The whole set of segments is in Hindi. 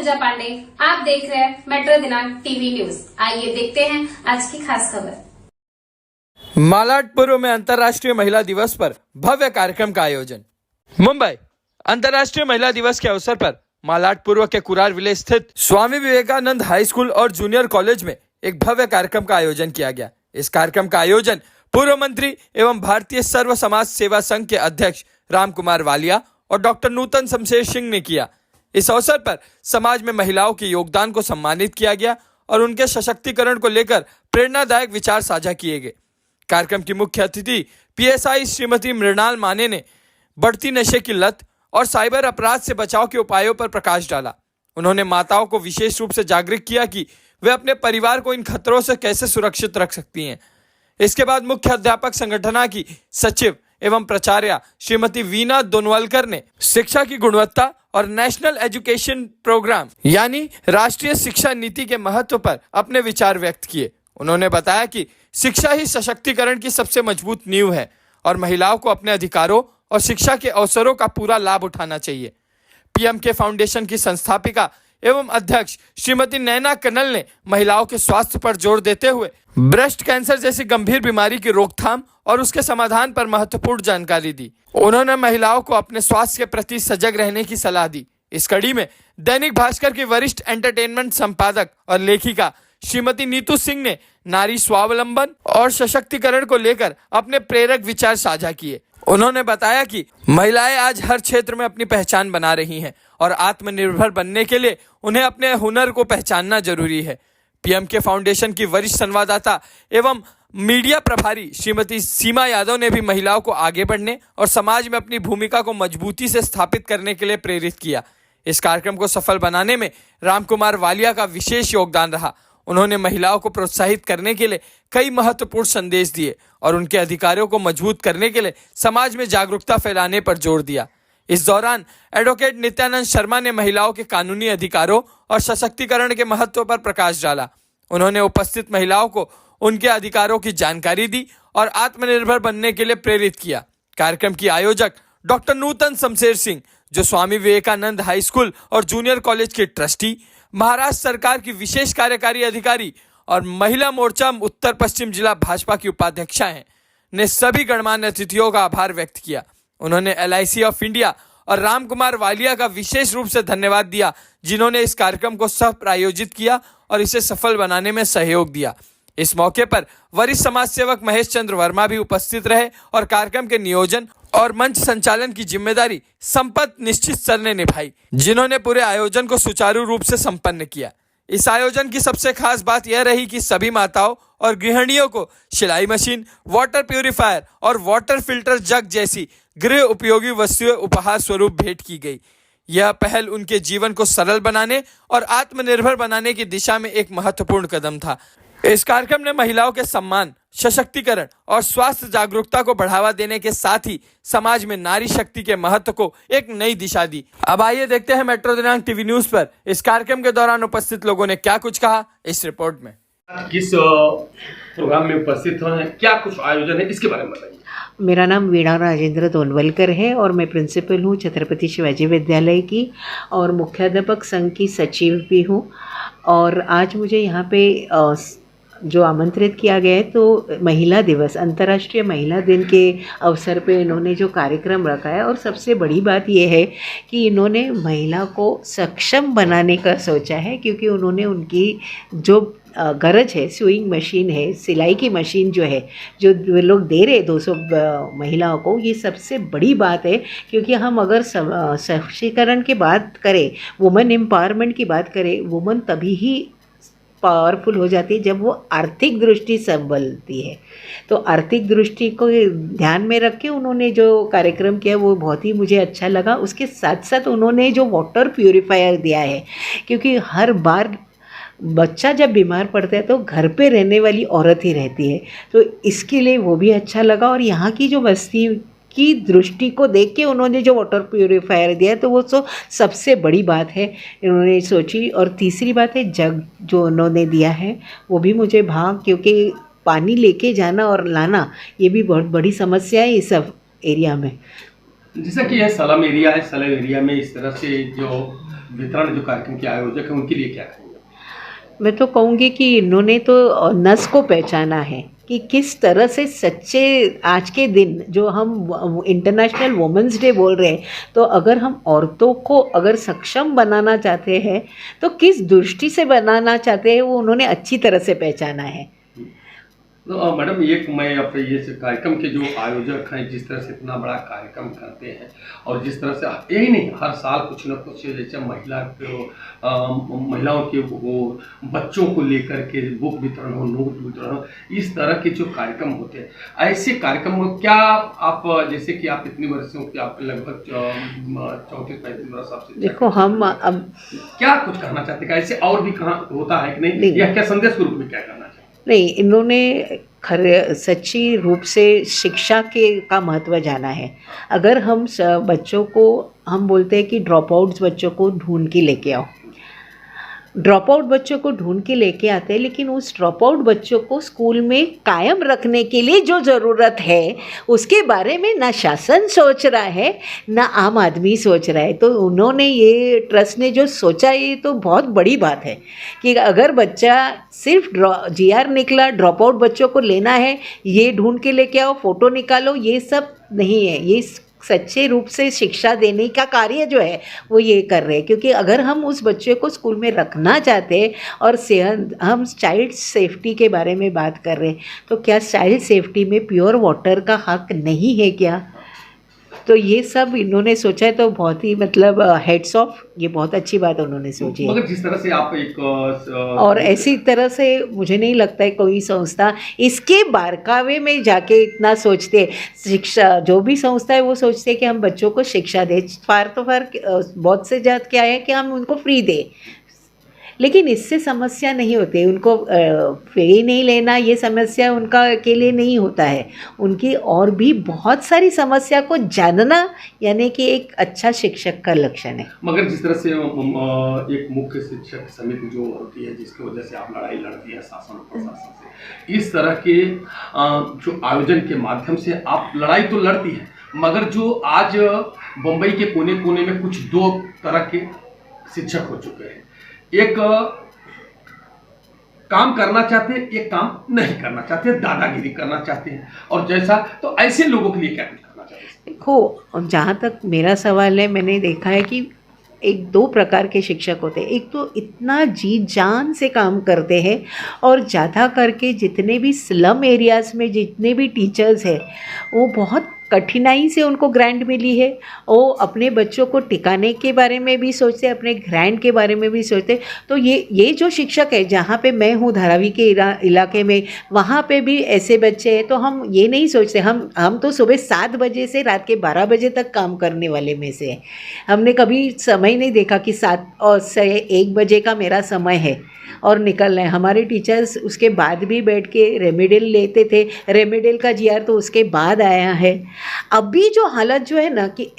पूजा पांडे। आप देख रहे हैं मेट्रो दिनांक टीवी न्यूज। आइए देखते हैं आज की खास खबर। मालाड में अंतर्राष्ट्रीय महिला दिवस पर भव्य कार्यक्रम का आयोजन। मुंबई अंतर्राष्ट्रीय महिला दिवस के अवसर पर मालाड के कुरार विलेज स्थित स्वामी विवेकानंद हाई स्कूल और जूनियर कॉलेज में एक भव्य कार्यक्रम का आयोजन किया गया। इस कार्यक्रम का आयोजन पूर्व मंत्री एवं भारतीय सर्व समाज सेवा संघ के अध्यक्ष राम कुमार वालिया और डॉक्टर नूतन शमशेर सिंह ने किया। इस अवसर पर समाज में महिलाओं के योगदान को सम्मानित किया गया और उनके सशक्तिकरण को लेकर प्रेरणादायक विचार साझा किए गए। कार्यक्रम की मुख्य अतिथि पीएसआई श्रीमती मृणाल माने ने बढ़ती नशे की लत और साइबर अपराध से बचाव के उपायों पर प्रकाश डाला। उन्होंने माताओं को विशेष रूप से जागरूक किया कि वे अपने परिवार को इन खतरों से कैसे सुरक्षित रख सकती हैं। इसके बाद मुख्य अध्यापक संगठना की सचिव एवं प्राचार्य श्रीमती वीना दोनवलकर ने शिक्षा की गुणवत्ता और नेशनल एजुकेशन प्रोग्राम यानी राष्ट्रीय शिक्षा नीति के महत्व पर अपने विचार व्यक्त किए। उन्होंने बताया कि शिक्षा ही सशक्तिकरण की सबसे मजबूत नींव है और महिलाओं को अपने अधिकारों और शिक्षा के अवसरों का पूरा लाभ उठाना चाहिए। पीएमके फाउंडेशन की संस्थापिका एवं अध्यक्ष श्रीमती नैना कन्नल ने महिलाओं के स्वास्थ्य पर जोर देते हुए ब्रेस्ट कैंसर जैसी गंभीर बीमारी की रोकथाम और उसके समाधान पर महत्वपूर्ण जानकारी दी। उन्होंने महिलाओं को अपने स्वास्थ्य के प्रति सजग रहने की सलाह दी। इस कड़ी में दैनिक भास्कर की वरिष्ठ एंटरटेनमेंट संपादक और लेखिका श्रीमती नीतू सिंह ने नारी स्वावलंबन और सशक्तिकरण को लेकर अपने प्रेरक विचार साझा किए। उन्होंने बताया कि महिलाएं आज हर क्षेत्र में अपनी पहचान बना रही हैं और आत्मनिर्भर बनने के लिए उन्हें अपने हुनर को पहचानना जरूरी है। पीएमके फाउंडेशन की वरिष्ठ संवाददाता एवं मीडिया प्रभारी श्रीमती सीमा यादव ने भी महिलाओं को आगे बढ़ने और समाज में अपनी भूमिका को मजबूती से स्थापित करने के लिए प्रेरित किया। इस कार्यक्रम को सफल बनाने में रामकुमार वालिया का विशेष योगदान रहा। उन्होंने महिलाओं को प्रोत्साहित करने के लिए कई महत्वपूर्ण संदेश दिए और उनके अधिकारों को मजबूत करने के लिए समाज में जागरूकता फैलाने पर जोर दिया। इस दौरान एडवोकेट नित्यानंद शर्मा ने महिलाओं के कानूनी अधिकारों और सशक्तिकरण के महत्व पर प्रकाश डाला। उन्होंने उपस्थित महिलाओं को उनके अधिकारों की जानकारी दी और आत्मनिर्भर बनने के लिए प्रेरित किया। कार्यक्रम की आयोजक डॉक्टर नूतन शमशेर सिंह, जो स्वामी विवेकानंद हाई स्कूल और जूनियर कॉलेज के ट्रस्टी, महाराष्ट्र सरकार की विशेष कार्यकारी अधिकारी और महिला मोर्चा उत्तर पश्चिम जिला भाजपा की उपाध्यक्षा हैं, ने सभी गणमान्य अतिथियों का आभार व्यक्त किया। उन्होंने LIC ऑफ इंडिया और रामकुमार वालिया का विशेष रूप से धन्यवाद दिया, जिन्होंने इस कार्यक्रम को सह प्रायोजित किया और इसे सफल बनाने में सहयोग दिया। इस मौके पर वरिष्ठ समाज सेवक महेश चंद्र वर्मा भी उपस्थित रहे और कार्यक्रम के नियोजन और मंच संचालन की जिम्मेदारी संपत निश्चित सर ने निभाई, जिन्होंने पूरे आयोजन को सुचारू रूप से संपन्न किया। इस आयोजन की सबसे खास बात यह रही कि सभी माताओं और गृहिणियों को सिलाई मशीन, वाटर प्यूरिफायर और वाटर फिल्टर जग जैसी गृह उपयोगी वस्तुएं उपहार स्वरूप भेंट की गई। यह पहल उनके जीवन को सरल बनाने और आत्मनिर्भर बनाने की दिशा में एक महत्वपूर्ण कदम था। इस कार्यक्रम ने महिलाओं के सम्मान, सशक्तिकरण और स्वास्थ्य जागरूकता को बढ़ावा देने के साथ ही समाज में नारी शक्ति के महत्व को एक नई दिशा दी। अब आइए देखते हैं मेट्रो दिनांक टीवी न्यूज पर इस कार्यक्रम के दौरान उपस्थित लोगों ने क्या कुछ कहा इस रिपोर्ट में। किस प्रोग्राम में उपस्थित हो, क्या कुछ आयोजन है, इसके बारे में बताइए। मेरा नाम वीणा राजेंद्र दोनवलकर है और मैं प्रिंसिपल हूँ छत्रपति शिवाजी विद्यालय की और मुख्याध्यापक संघ की सचिव भी हूँ। और आज मुझे यहाँ पे जो आमंत्रित किया गया है तो महिला दिवस, अंतर्राष्ट्रीय महिला दिन के अवसर पे इन्होंने जो कार्यक्रम रखा है और सबसे बड़ी बात ये है कि इन्होंने महिला को सक्षम बनाने का सोचा है, क्योंकि उन्होंने उनकी जो गरज है, सुइंग मशीन है, सिलाई की मशीन जो है, जो वे लोग दे रहे 200 महिलाओं को, ये सबसे बड़ी बात है। क्योंकि हम अगर सशक्तिकरण की बात करें, वुमेन एम्पावरमेंट की बात करें, वुमेन तभी ही पावरफुल हो जाती है जब वो आर्थिक दृष्टि संभलती है। तो आर्थिक दृष्टि को ध्यान में रख के उन्होंने जो कार्यक्रम किया वो बहुत ही मुझे अच्छा लगा। उसके साथ साथ उन्होंने जो वाटर प्यूरिफायर दिया है, क्योंकि हर बार बच्चा जब बीमार पड़ता है तो घर पे रहने वाली औरत ही रहती है, तो इसके लिए वो भी अच्छा लगा। और यहाँ की जो बस्ती की दृष्टि को देख के उन्होंने जो वाटर प्यूरिफायर दिया तो वो तो सबसे बड़ी बात है इन्होंने सोची। और तीसरी बात है जग जो उन्होंने दिया है वो भी मुझे क्योंकि पानी लेके जाना और लाना ये भी बहुत बड़ी समस्या है इस सब एरिया में। जैसा कि यह सलम एरिया है, सलम एरिया में इस तरह से जो वितरण जो कार्यक्रम के आयोजक हैं उनके लिए क्या कहेंगे? मैं तो कहूँगी कि इन्होंने तो नस को पहचाना है कि किस तरह से सच्चे आज के दिन जो हम इंटरनेशनल वुमेंस डे बोल रहे हैं, तो अगर हम औरतों को अगर सक्षम बनाना चाहते हैं तो किस दृष्टि से बनाना चाहते हैं वो उन्होंने अच्छी तरह से पहचाना है। तो मैडम, एक मैं अपने ये कार्यक्रम के जो आयोजक हैं, जिस तरह से इतना बड़ा कार्यक्रम करते हैं और जिस तरह से यही नहीं हर साल कुछ न कुछ जैसे महिलाओं के वो बच्चों को लेकर के बुक वितरण हो, नोट वितरण हो, इस तरह के जो कार्यक्रम होते हैं, ऐसे कार्यक्रम में क्या आप जैसे कि आप इतनी वर्षों की आप लगभग 34-35 वर्ष आपसे, देखो हम अब क्या कुछ कहना चाहते हैं? ऐसे और भी कहाँ होता है कि नहीं, या क्या संदेश के रूप में क्या करना चाहिए? नहीं, इन्होंने सच्ची रूप से शिक्षा के का महत्व जाना है। अगर हम बच्चों को हम बोलते हैं कि ड्रॉप आउट्स बच्चों को ढूंढ के लेके आओ, ड्रॉप आउट बच्चों को ढूंढ के लेके आते हैं, लेकिन उस ड्रॉप आउट बच्चों को स्कूल में कायम रखने के लिए जो ज़रूरत है उसके बारे में ना शासन सोच रहा है ना आम आदमी सोच रहा है। तो उन्होंने ये ट्रस्ट ने जो सोचा, ये तो बहुत बड़ी बात है कि अगर बच्चा सिर्फ GR निकला, ड्रॉप आउट बच्चों को लेना है, ये ढूंढ के लेके आओ, फ़ोटो निकालो, ये सब नहीं है। ये सच्चे रूप से शिक्षा देने का कार्य जो है वो ये कर रहे हैं, क्योंकि अगर हम उस बच्चे को स्कूल में रखना चाहते हैं और सेहत, हम चाइल्ड सेफ्टी के बारे में बात कर रहे हैं, तो क्या चाइल्ड सेफ्टी में प्योर वाटर का हक नहीं है क्या? तो ये सब इन्होंने सोचा है, तो बहुत ही मतलब हेड्स ऑफ, ये बहुत अच्छी बात उन्होंने सोची है। मगर जिस तरह से आप एक और ऐसी तरह से मुझे नहीं लगता है कोई संस्था इसके बारकावे में जाके इतना सोचते। शिक्षा जो भी संस्था है वो सोचते हैं कि हम बच्चों को शिक्षा दें, फार बहुत से जात क्या है कि हम उनको फ्री दें, लेकिन इससे समस्या नहीं होती। उनको फ्री नहीं लेना ये समस्या उनका अकेले नहीं होता है, उनकी और भी बहुत सारी समस्या को जानना यानी कि एक अच्छा शिक्षक का लक्षण है। मगर जिस तरह से एक मुख्य शिक्षक समिति जो होती है, जिसकी वजह से आप लड़ाई लड़ती है शासन और प्रशासन से, इस तरह के जो आयोजन के माध्यम से आप लड़ाई तो लड़ती है, मगर जो आज बम्बई के कोने कोने में कुछ दो तरह के शिक्षक हो चुके हैं, एक काम करना चाहते हैं, एक काम नहीं करना चाहते, दादागिरी करना चाहते हैं, और जैसा तो ऐसे लोगों के लिए क्या करना चाहते हैं? देखो, जहाँ तक मेरा सवाल है, मैंने देखा है कि एक दो प्रकार के शिक्षक होते हैं। एक तो इतना जी जान से काम करते हैं और ज़्यादा करके जितने भी स्लम एरियाज़ में जितने भी टीचर्स हैं वो बहुत कठिनाई से उनको ग्रांट मिली है, वो अपने बच्चों को टिकाने के बारे में भी सोचते, अपने ग्रांट के बारे में भी सोचते। तो ये जो शिक्षक है, जहाँ पे मैं हूँ धारावी के इलाके में, वहाँ पे भी ऐसे बच्चे हैं। तो हम ये नहीं सोचते, हम तो सुबह 7 बजे से रात के 12 बजे तक काम करने वाले में से हैं। हमने कभी समय नहीं देखा कि 7 और 1 बजे का मेरा समय है और निकलना है। हमारे टीचर्स उसके बाद भी बैठ के रेमेडियल लेते थे। रेमेडियल का GR तो उसके बाद आया है। अभी जो हालत जो है ना कि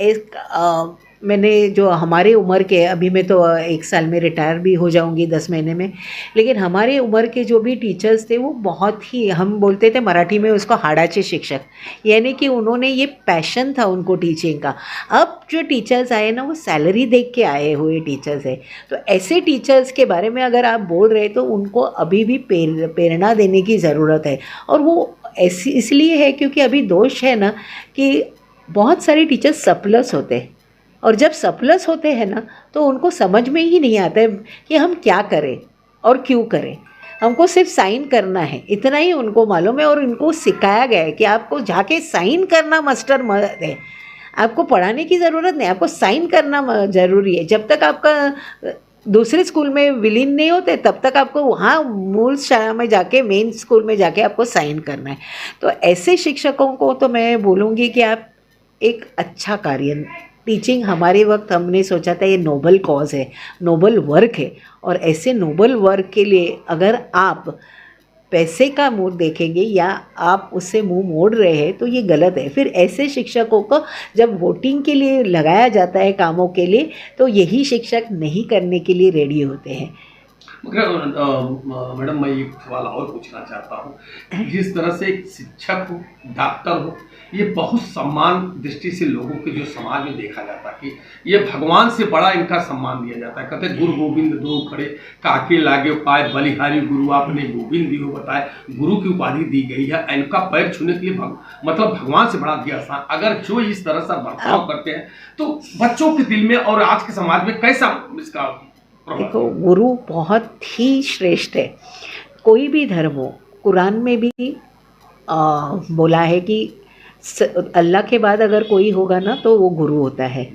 मैंने जो हमारे उम्र के, अभी मैं तो 1 साल में रिटायर भी हो जाऊंगी 10 महीने में, लेकिन हमारे उम्र के जो भी टीचर्स थे वो बहुत ही, हम बोलते थे मराठी में उसको हाडाचे शिक्षक, यानी कि उन्होंने ये पैशन था उनको टीचिंग का। अब जो टीचर्स आए ना वो सैलरी देख के आए हुए टीचर्स है। तो ऐसे टीचर्स के बारे में अगर आप बोल रहे तो उनको अभी भी प्रेरणा देने की ज़रूरत है। और वो ऐसी इसलिए है क्योंकि अभी दोष है ना कि बहुत सारे टीचर्स सरप्लस होते हैं, और जब सरप्लस होते हैं ना तो उनको समझ में ही नहीं आता है कि हम क्या करें और क्यों करें। हमको सिर्फ साइन करना है, इतना ही उनको मालूम है। और इनको सिखाया गया है कि आपको जाके साइन करना मास्टर मत है, आपको पढ़ाने की ज़रूरत नहीं, आपको साइन करना ज़रूरी है। जब तक आपका दूसरे स्कूल में विलीन नहीं होते तब तक आपको वहाँ मूल शाला में जाके, मेन स्कूल में जाके आपको साइन करना है। तो ऐसे शिक्षकों को तो मैं बोलूँगी कि आप एक अच्छा कार्य, टीचिंग हमारे वक्त हमने सोचा था ये नोबल कॉज है, नोबल वर्क है, और ऐसे नोबल वर्क के लिए अगर आप पैसे का मुंह देखेंगे या आप उससे मुंह मोड़ रहे हैं तो ये गलत है। फिर ऐसे शिक्षकों को जब वोटिंग के लिए लगाया जाता है कामों के लिए, तो यही शिक्षक नहीं करने के लिए रेडी होते हैं। मगर मैडम मैं एक सवाल और पूछना चाहता हूँ, जिस तरह से एक शिक्षक हो, डॉक्टर हो, ये बहुत सम्मान दृष्टि से लोगों के जो समाज में देखा जाता है कि ये भगवान से बड़ा इनका सम्मान दिया जाता है। कहते हैं गुरु गोविंद दो खड़े काके लागे पाए बलिहारी गुरु आपने गोविंद दियो बताए, गुरु की उपाधि दी गई है। इनका पैर छूने के लिए मतलब भगवान से बड़ा दिया स्थान। अगर जो इस तरह से बर्ताव करते हैं तो बच्चों के दिल में और आज के समाज में कैसा इसका प्रभाव? देखो, गुरु बहुत ही श्रेष्ठ है। कोई भी धर्म हो, कुरान में भी बोला है कि अल्लाह के बाद अगर कोई होगा ना तो वो गुरु होता है,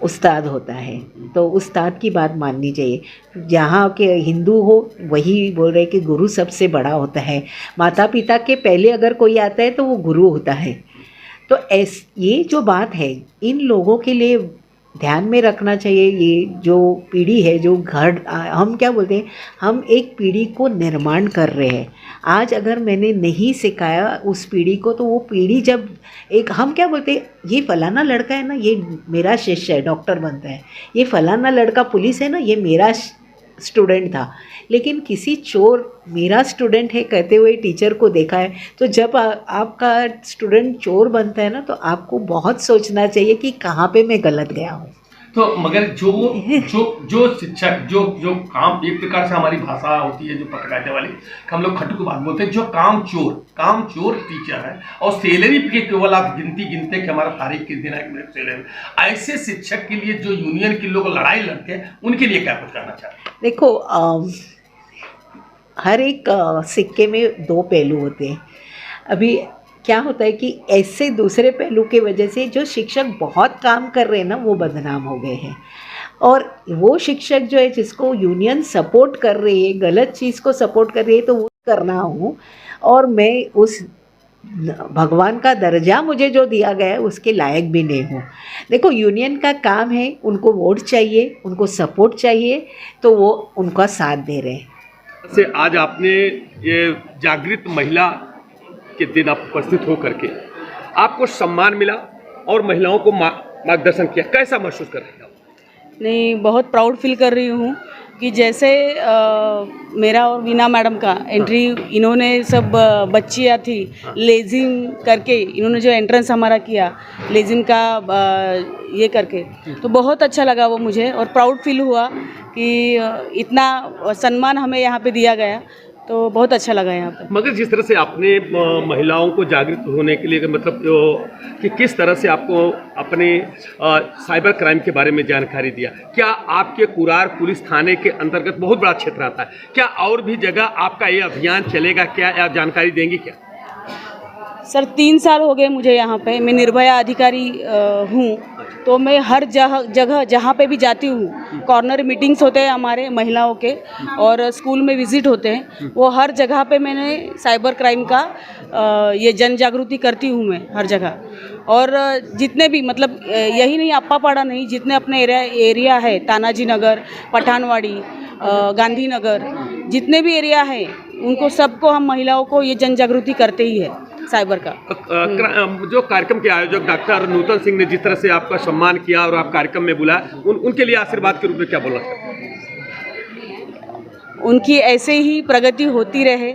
उस्ताद होता है। तो उस्ताद की बात माननी चाहिए। जहाँ के हिंदू हो वही बोल रहे कि गुरु सबसे बड़ा होता है। माता पिता के पहले अगर कोई आता है तो वो गुरु होता है। तो ये जो बात है इन लोगों के लिए ध्यान में रखना चाहिए। ये जो पीढ़ी है, जो घर हम क्या बोलते हैं, हम एक पीढ़ी को निर्माण कर रहे हैं। आज अगर मैंने नहीं सिखाया उस पीढ़ी को तो वो पीढ़ी जब एक हम क्या बोलते हैं, ये फलाना लड़का है ना, ये मेरा शिष्य है, डॉक्टर बनता है। ये फलाना लड़का पुलिस है ना, ये मेरा स्टूडेंट था। लेकिन किसी चोर मेरा स्टूडेंट है कहते हुए टीचर को देखा है, तो जब आपका स्टूडेंट चोर बनता है ना तो आपको बहुत सोचना चाहिए कि कहाँ पे मैं गलत गया हूँ। तो मगर जो शिक्षक जो काम, एक प्रकार से हमारी भाषा होती है जो पत्रकारिता वाली, हम लोग खट्टू की बात बोलते हैं, जो काम चोर टीचर है और सैलरी के केवल आप गिनते कि हमारा तारीख किस दिन है सैलरी, ऐसे शिक्षक के लिए जो यूनियन के लोग लड़ाई लड़ते हैं उनके लिए क्या कुछ करना चाहते हैं? देखो, हर एक सिक्के में दो पहलू होते हैं। अभी क्या होता है कि ऐसे दूसरे पहलू के वजह से जो शिक्षक बहुत काम कर रहे हैं ना वो बदनाम हो गए हैं। और वो शिक्षक जो है जिसको यूनियन सपोर्ट कर रही है, गलत चीज़ को सपोर्ट कर रही है, तो वो करना हूँ। और मैं उस भगवान का दर्जा मुझे जो दिया गया है उसके लायक भी नहीं हूँ। देखो, यूनियन का काम है, उनको वोट चाहिए, उनको सपोर्ट चाहिए, तो वो उनका साथ दे रहे हैं। से आज आपने ये जागृत महिला के दिन आप उपस्थित हो करके आपको सम्मान मिला और महिलाओं को मार्गदर्शन किया, कैसा महसूस कर रही हैं आप? नहीं, बहुत प्राउड फील कर रही हूँ कि जैसे मेरा और वीना मैडम का एंट्री, इन्होंने सब बच्चियाँ थी लेजिम करके, इन्होंने जो एंट्रेंस हमारा किया लेजिम का ये करके, तो बहुत अच्छा लगा वो मुझे। और प्राउड फील हुआ कि इतना सम्मान हमें यहाँ पे दिया गया, तो बहुत अच्छा लगा यहाँ पे। मगर जिस तरह से आपने महिलाओं को जागृत होने के लिए मतलब कि किस तरह से आपको अपने साइबर क्राइम के बारे में जानकारी दिया, क्या आपके कुरार पुलिस थाने के अंतर्गत बहुत बड़ा क्षेत्र आता है, क्या और भी जगह आपका ये अभियान चलेगा, क्या आप जानकारी देंगे क्या? सर 3 साल हो गए मुझे यहाँ पे, मैं निर्भया अधिकारी हूँ, तो मैं हर जगह जहाँ पे भी जाती हूँ, कॉर्नर मीटिंग्स होते हैं हमारे महिलाओं के और स्कूल में विजिट होते हैं, वो हर जगह पे मैंने साइबर क्राइम का ये जन जागृति करती हूँ मैं हर जगह। और जितने भी मतलब यही नहीं, अप्पापाड़ा नहीं, जितने अपने एरिया है, तानाजी नगर, पठानवाड़ी, गांधीनगर, जितने भी एरिया है उनको सबको हम महिलाओं को ये जन जागृति करते ही है साइबर का। जो कार्यक्रम के आयोजक डॉक्टर नूतन सिंह ने जिस तरह से आपका सम्मान किया और आप कार्यक्रम में बुलाया, उनके लिए आशीर्वाद के रूप में क्या बोलना चाहते हैं? उनकी ऐसे ही प्रगति होती रहे।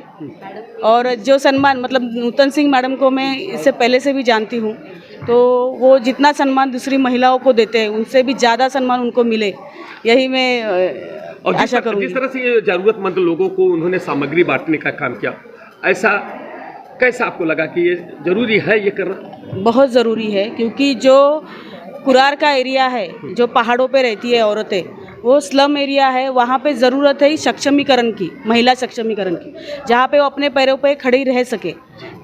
और जो सम्मान, मतलब नूतन सिंह मैडम को मैं इससे पहले से भी जानती हूँ, तो वो जितना सम्मान दूसरी महिलाओं को देते हैं उनसे भी ज़्यादा सम्मान उनको मिले, यही मैं आशा करूँगी। जिस तरह से जरूरतमंद लोगों को उन्होंने सामग्री बांटने का काम किया, ऐसा कैसा आपको लगा कि ये जरूरी है ये करना? बहुत ज़रूरी है, क्योंकि जो कुरार का एरिया है, जो पहाड़ों पे रहती है औरतें, वो स्लम एरिया है, वहाँ पे ज़रूरत है सक्षमीकरण की, महिला सक्षमीकरण की, जहाँ पे वो अपने पैरों पे खड़ी रह सके।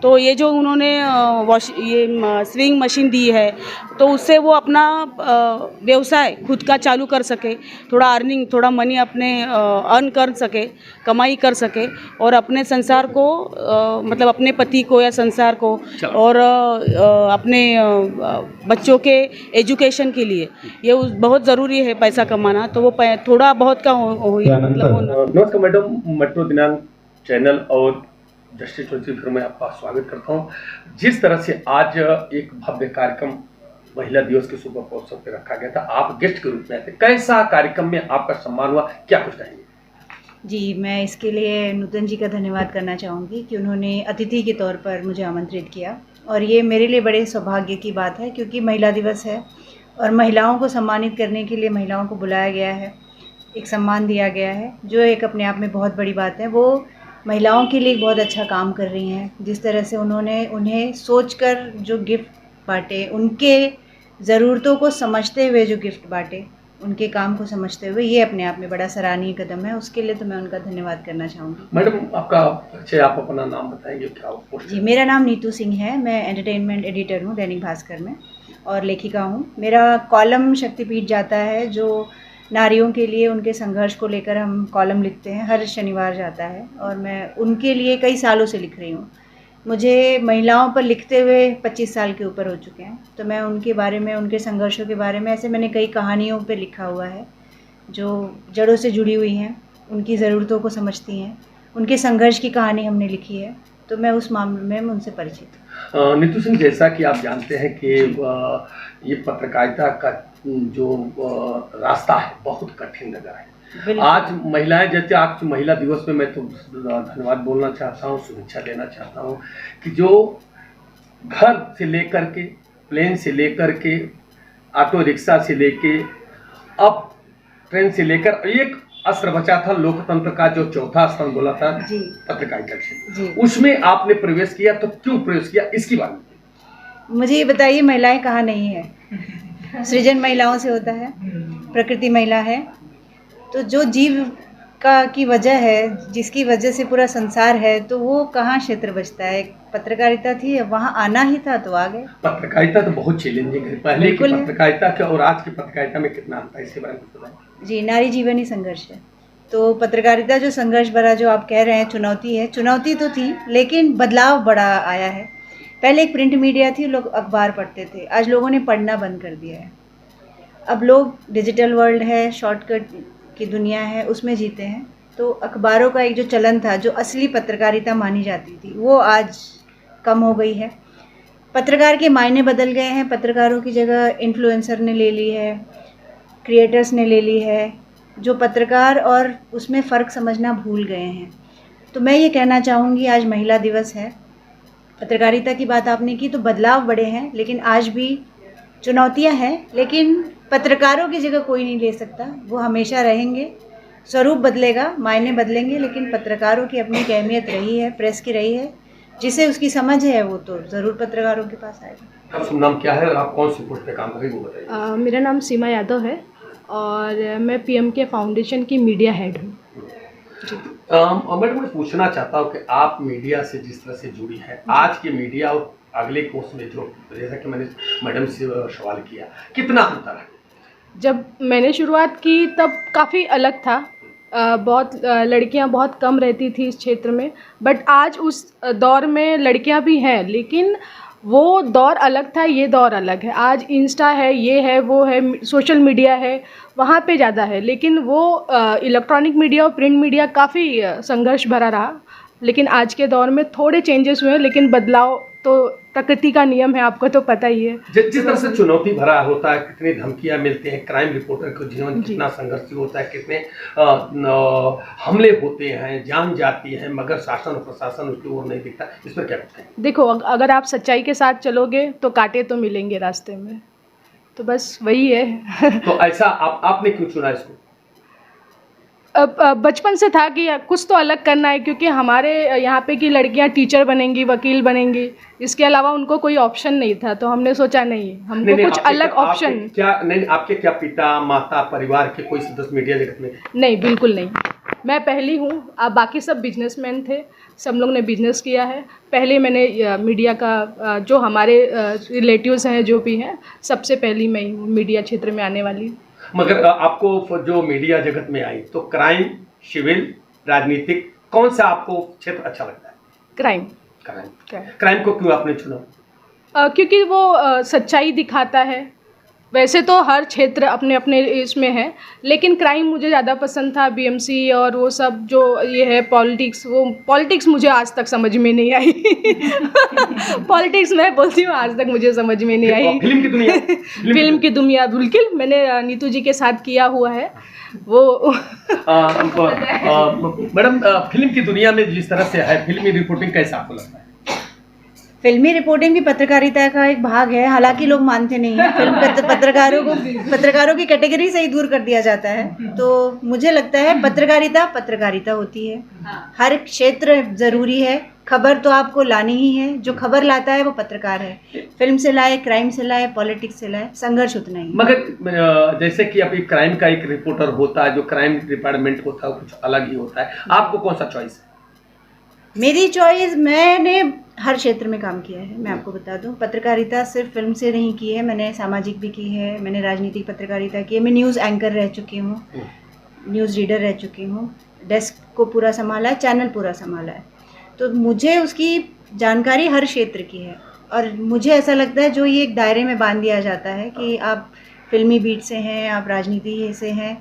तो ये जो उन्होंने ये स्विंग मशीन दी है, तो उससे वो अपना व्यवसाय खुद का चालू कर सके, थोड़ा अर्निंग, थोड़ा मनी अपने अर्न कर सके, कमाई कर सके, और अपने संसार को मतलब अपने पति को या संसार को और अपने बच्चों के एजुकेशन के लिए ये बहुत ज़रूरी है पैसा कमाना। तो वो थोड़ा बहुत का हो नमस्कार मैडम, मेट्रो दिनांक चैनल और जस्टिस 24 में आपका स्वागत करता हूँ। जिस तरह से आज एक भव्य कार्यक्रम महिला दिवस के शुभ अवसर पर रखा गया था, आप गेस्ट के रूप में आए थे, कैसा कार्यक्रम में आपका सम्मान हुआ, क्या कुछ कहेंगे? जी, मैं इसके लिए नूतन जी का धन्यवाद करना चाहूँगी कि उन्होंने अतिथि के तौर पर मुझे आमंत्रित किया और ये मेरे लिए बड़े सौभाग्य की बात है क्योंकि महिला दिवस है और महिलाओं को सम्मानित करने के लिए महिलाओं को बुलाया गया है, एक सम्मान दिया गया है, जो एक अपने आप में बहुत बड़ी बात है। वो महिलाओं के लिए बहुत अच्छा काम कर रही हैं, जिस तरह से उन्होंने उन्हें सोचकर जो गिफ्ट बाँटे, उनके ज़रूरतों को समझते हुए जो गिफ्ट बाँटे, उनके काम को समझते हुए, ये अपने आप में बड़ा सराहनीय कदम है। उसके लिए तो मैं उनका धन्यवाद करना चाहूँगी। मैडम आपका परिचय, आप अपना नाम बताएंगे, क्या पोस्ट? जी, मेरा नाम नीतू सिंह है। मैं एंटरटेनमेंट एडिटर हूँ दैनिक भास्कर में और लेखिका हूँ। मेरा कॉलम शक्तिपीठ जाता है, जो नारियों के लिए उनके संघर्ष को लेकर हम कॉलम लिखते हैं, हर शनिवार जाता है और मैं उनके लिए कई सालों से लिख रही हूँ। मुझे महिलाओं पर लिखते हुए 25 साल के ऊपर हो चुके हैं, तो मैं उनके बारे में, उनके संघर्षों के बारे में, ऐसे मैंने कई कहानियों पे लिखा हुआ है जो जड़ों से जुड़ी हुई हैं, उनकी ज़रूरतों को समझती हैं, उनके संघर्ष की कहानी हमने लिखी है, तो मैं उस मामले में उनसे परिचित हूँ। नीतू सिंह, जैसा कि आप जानते हैं कि ये पत्रकारिता का जो रास्ता है बहुत कठिन लगा है। आज महिलाएं, जैसे आज महिला दिवस में मैं तो धन्यवाद बोलना चाहता हूँ, शुभेच्छा देना चाहता हूँ कि जो घर से लेकर के, प्लेन से लेकर के, ऑटो रिक्शा से लेके, अब ट्रेन से लेकर, एक अस्त्र बचा था लोकतंत्र का जो चौथा स्तंभ बोला था, पत्रकारिता क्षेत्र, उसमें आपने प्रवेश किया, तो क्यों प्रवेश किया, इसकी बात में मुझे ये बताइए। महिलाएं कहाँ नहीं है, सृजन महिलाओं से होता है, प्रकृति महिला है, तो जो जीव का की वजह है, जिसकी वजह से पूरा संसार है, तो वो कहाँ क्षेत्र बचता है। पत्रकारिता थी, वहाँ आना ही था तो आ गए। पत्रकारिता तो बहुत चैलेंजिंग है, पहले की पत्रकारिता के और आज की पत्रकारिता में कितना अंतर है, इसके बारे में बताएं। जी, नारी जीवन ही संघर्ष है, तो पत्रकारिता जो संघर्ष भरा, जो आप कह रहे हैं चुनौती है, चुनौती तो थी, लेकिन बदलाव बड़ा आया है। पहले एक प्रिंट मीडिया थी, लोग अखबार पढ़ते थे, आज लोगों ने पढ़ना बंद कर दिया है। अब लोग डिजिटल वर्ल्ड है, शॉर्टकट की दुनिया है, उसमें जीते हैं, तो अखबारों का एक जो चलन था, जो असली पत्रकारिता मानी जाती थी, वो आज कम हो गई है। पत्रकार के मायने बदल गए हैं, पत्रकारों की जगह इन्फ्लुएंसर ने ले ली है, क्रिएटर्स ने ले ली है, जो पत्रकार और उसमें फ़र्क समझना भूल गए हैं। तो मैं ये कहना चाहूँगी, आज महिला दिवस है, पत्रकारिता की बात आपने की, तो बदलाव बड़े हैं, लेकिन आज भी चुनौतियाँ हैं, लेकिन पत्रकारों की जगह कोई नहीं ले सकता, वो हमेशा रहेंगे। स्वरूप बदलेगा, मायने बदलेंगे, लेकिन पत्रकारों की अपनी एक अहमियत रही है, प्रेस की रही है, जिसे उसकी समझ है वो तो ज़रूर पत्रकारों के पास आएगा। आपका नाम क्या है और आप कौन सी पोस्ट पे काम कर रही हैं, वो बताइए। मेरा नाम सीमा यादव है और मैं पीएमके फाउंडेशन की मीडिया हेड हूँ। मैडम, मैं पूछना चाहता हूँ कि आप मीडिया से जिस तरह से जुड़ी है, आज की मीडिया और अगले कोर्स में, जो जैसा कि मैंने मैडम से सवाल किया, कितना अंतर है? जब मैंने शुरुआत की तब काफ़ी अलग था, बहुत लड़कियां बहुत कम रहती थी इस क्षेत्र में, बट आज उस दौर में लड़कियां भी हैं, लेकिन वो दौर अलग था, ये दौर अलग है। आज इंस्टा है, ये है, वो है, सोशल मीडिया है, वहाँ पे ज़्यादा है, लेकिन वो इलेक्ट्रॉनिक मीडिया और प्रिंट मीडिया काफ़ी संघर्ष भरा रहा। लेकिन आज के दौर में थोड़े चेंजेस हुए हैं, लेकिन बदलाव तो प्रकृति का नियम है, आपको तो पता ही है। जिस तरह से चुनौती भरा होता है, कितनी धमकियां मिलती हैं, क्राइम रिपोर्टर का जीवन कितना संघर्ष होता है, कितने हमले होते हैं, जान जाती है, मगर शासन और प्रशासन उसकी ओर नहीं दिखता, इस पर क्या कहते हैं? देखो, अगर आप सच्चाई के साथ चलोगे तो कांटे तो मिलेंगे रास्ते में, तो बस वही है। तो ऐसा आपने क्यों चुना इसको? बचपन से था कि कुछ तो अलग करना है, क्योंकि हमारे यहाँ पे की लड़कियाँ टीचर बनेंगी, वकील बनेंगी, इसके अलावा उनको कोई ऑप्शन नहीं था, तो हमने सोचा नहीं, हमको कुछ अलग ऑप्शन। क्या नहीं, आपके क्या पिता माता परिवार के कोई सदस्य मीडिया जगत में? नहीं, बिल्कुल नहीं, मैं पहली हूँ। बाकी सब बिजनेसमैन थे, सब लोग ने बिजनेस किया है। पहले मैंने मीडिया का, जो हमारे रिलेटिव्स हैं, जो भी हैं, सबसे पहली मैं हूँ मीडिया क्षेत्र में आने वाली। मगर आपको जो मीडिया जगत में आई, तो क्राइम, सिविल, राजनीतिक, कौन सा आपको क्षेत्र अच्छा लगता है? क्राइम। क्राइम को क्यों आपने चुना? क्योंकि वो सच्चाई दिखाता है, वैसे तो हर क्षेत्र अपने अपने इसमें है, लेकिन क्राइम मुझे ज़्यादा पसंद था, बीएमसी और वो सब जो ये है पॉलिटिक्स, वो पॉलिटिक्स मुझे आज तक समझ में नहीं आई। पॉलिटिक्स मैं बोलती हूँ, आज तक मुझे समझ में नहीं आई। फिल्म की दुनिया फिल्म की दुनिया बिल्कुल मैंने नीतू जी के साथ किया हुआ है वो। मैडम, फिल्म की दुनिया में जिस तरह से है, फिल्मी रिपोर्टिंग कैसा आपको लगता है? फिल्मी रिपोर्टिंग भी पत्रकारिता का एक भाग है, हालांकि लोग मानते नहीं हैं। फिल्म पत्रकारों की कैटेगरी से ही दूर कर दिया जाता है। तो मुझे लगता है पत्रकारिता होती है, हर क्षेत्र जरूरी है। खबर तो आपको लानी ही है, जो खबर लाता है वो पत्रकार है। फिल्म से लाए, क्राइम से लाए, पॉलिटिक्स से लाए, संघर्ष उतना ही है। मगर जैसे कि अभी क्राइम का एक रिपोर्टर होता है, जो क्राइम डिपार्टमेंट होता है वो कुछ अलग ही होता है। आपको कौन सा चॉइस है? मेरी चॉइस, मैंने हर क्षेत्र में काम किया है। मैं आपको बता दूं, पत्रकारिता सिर्फ फिल्म से नहीं की है, मैंने सामाजिक भी की है, मैंने राजनीतिक पत्रकारिता की है, मैं न्यूज़ एंकर रह चुकी हूँ, न्यूज़ रीडर रह चुकी हूँ, डेस्क को पूरा संभाला है, चैनल पूरा संभाला है। तो मुझे उसकी जानकारी हर क्षेत्र की है। और मुझे ऐसा लगता है जो ये एक दायरे में बांध दिया जाता है कि आप फिल्मी बीट से हैं, आप राजनीति से हैं,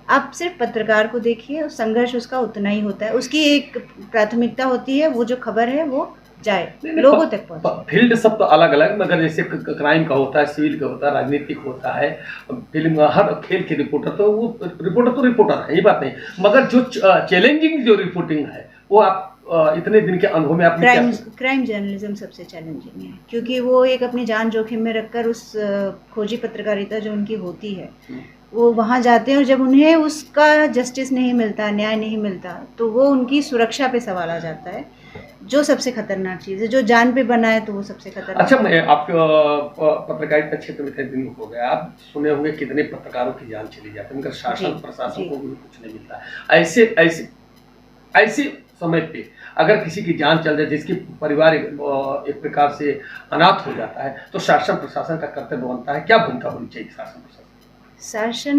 आप सिर्फ पत्रकार को देखिए, संघर्ष उसका उतना ही होता है। उसकी एक प्राथमिकता होती है, वो जो खबर है वो जाए, लोगों तक पहुंचे। फील्ड सब तो अलग अलग, मगर जैसे क्राइम का होता है, सिविल का होता है, राजनीतिक होता है, फिल्म, हर खेल के रिपोर्टर तो वो रिपोर्टर है, ये बात नहीं। मगर जो चैलेंजिंग जो रिपोर्टिंग है वो आप इतने दिन के अनुभव में आपने क्राइम जर्नलिज्म सबसे चैलेंजिंग है, क्योंकि वो एक अपनी जान जोखिम में रखकर उस खोजी पत्रकारिता जो उनकी होती है वो वहाँ जाते हैं, और जब उन्हें उसका जस्टिस नहीं मिलता, न्याय नहीं मिलता, तो वो उनकी सुरक्षा पे सवाल आ जाता है, जो सबसे खतरनाक चीज़ है। जो जान पे बना है तो वो सबसे खतरनाक। अच्छा, मैं आपके पत्रकारिता क्षेत्र में कितने दिन हो गए, आप सुने होंगे कितने पत्रकारों की जान चली जाती है, मगर शासन प्रशासन को भी कुछ नहीं मिलता। ऐसे समय पे अगर किसी की जान चल जाए, जिसकी परिवार एक प्रकार से अनाथ हो जाता है, तो शासन प्रशासन का कर्तव्य बनता है, क्या भूमिका होनी चाहिए शासन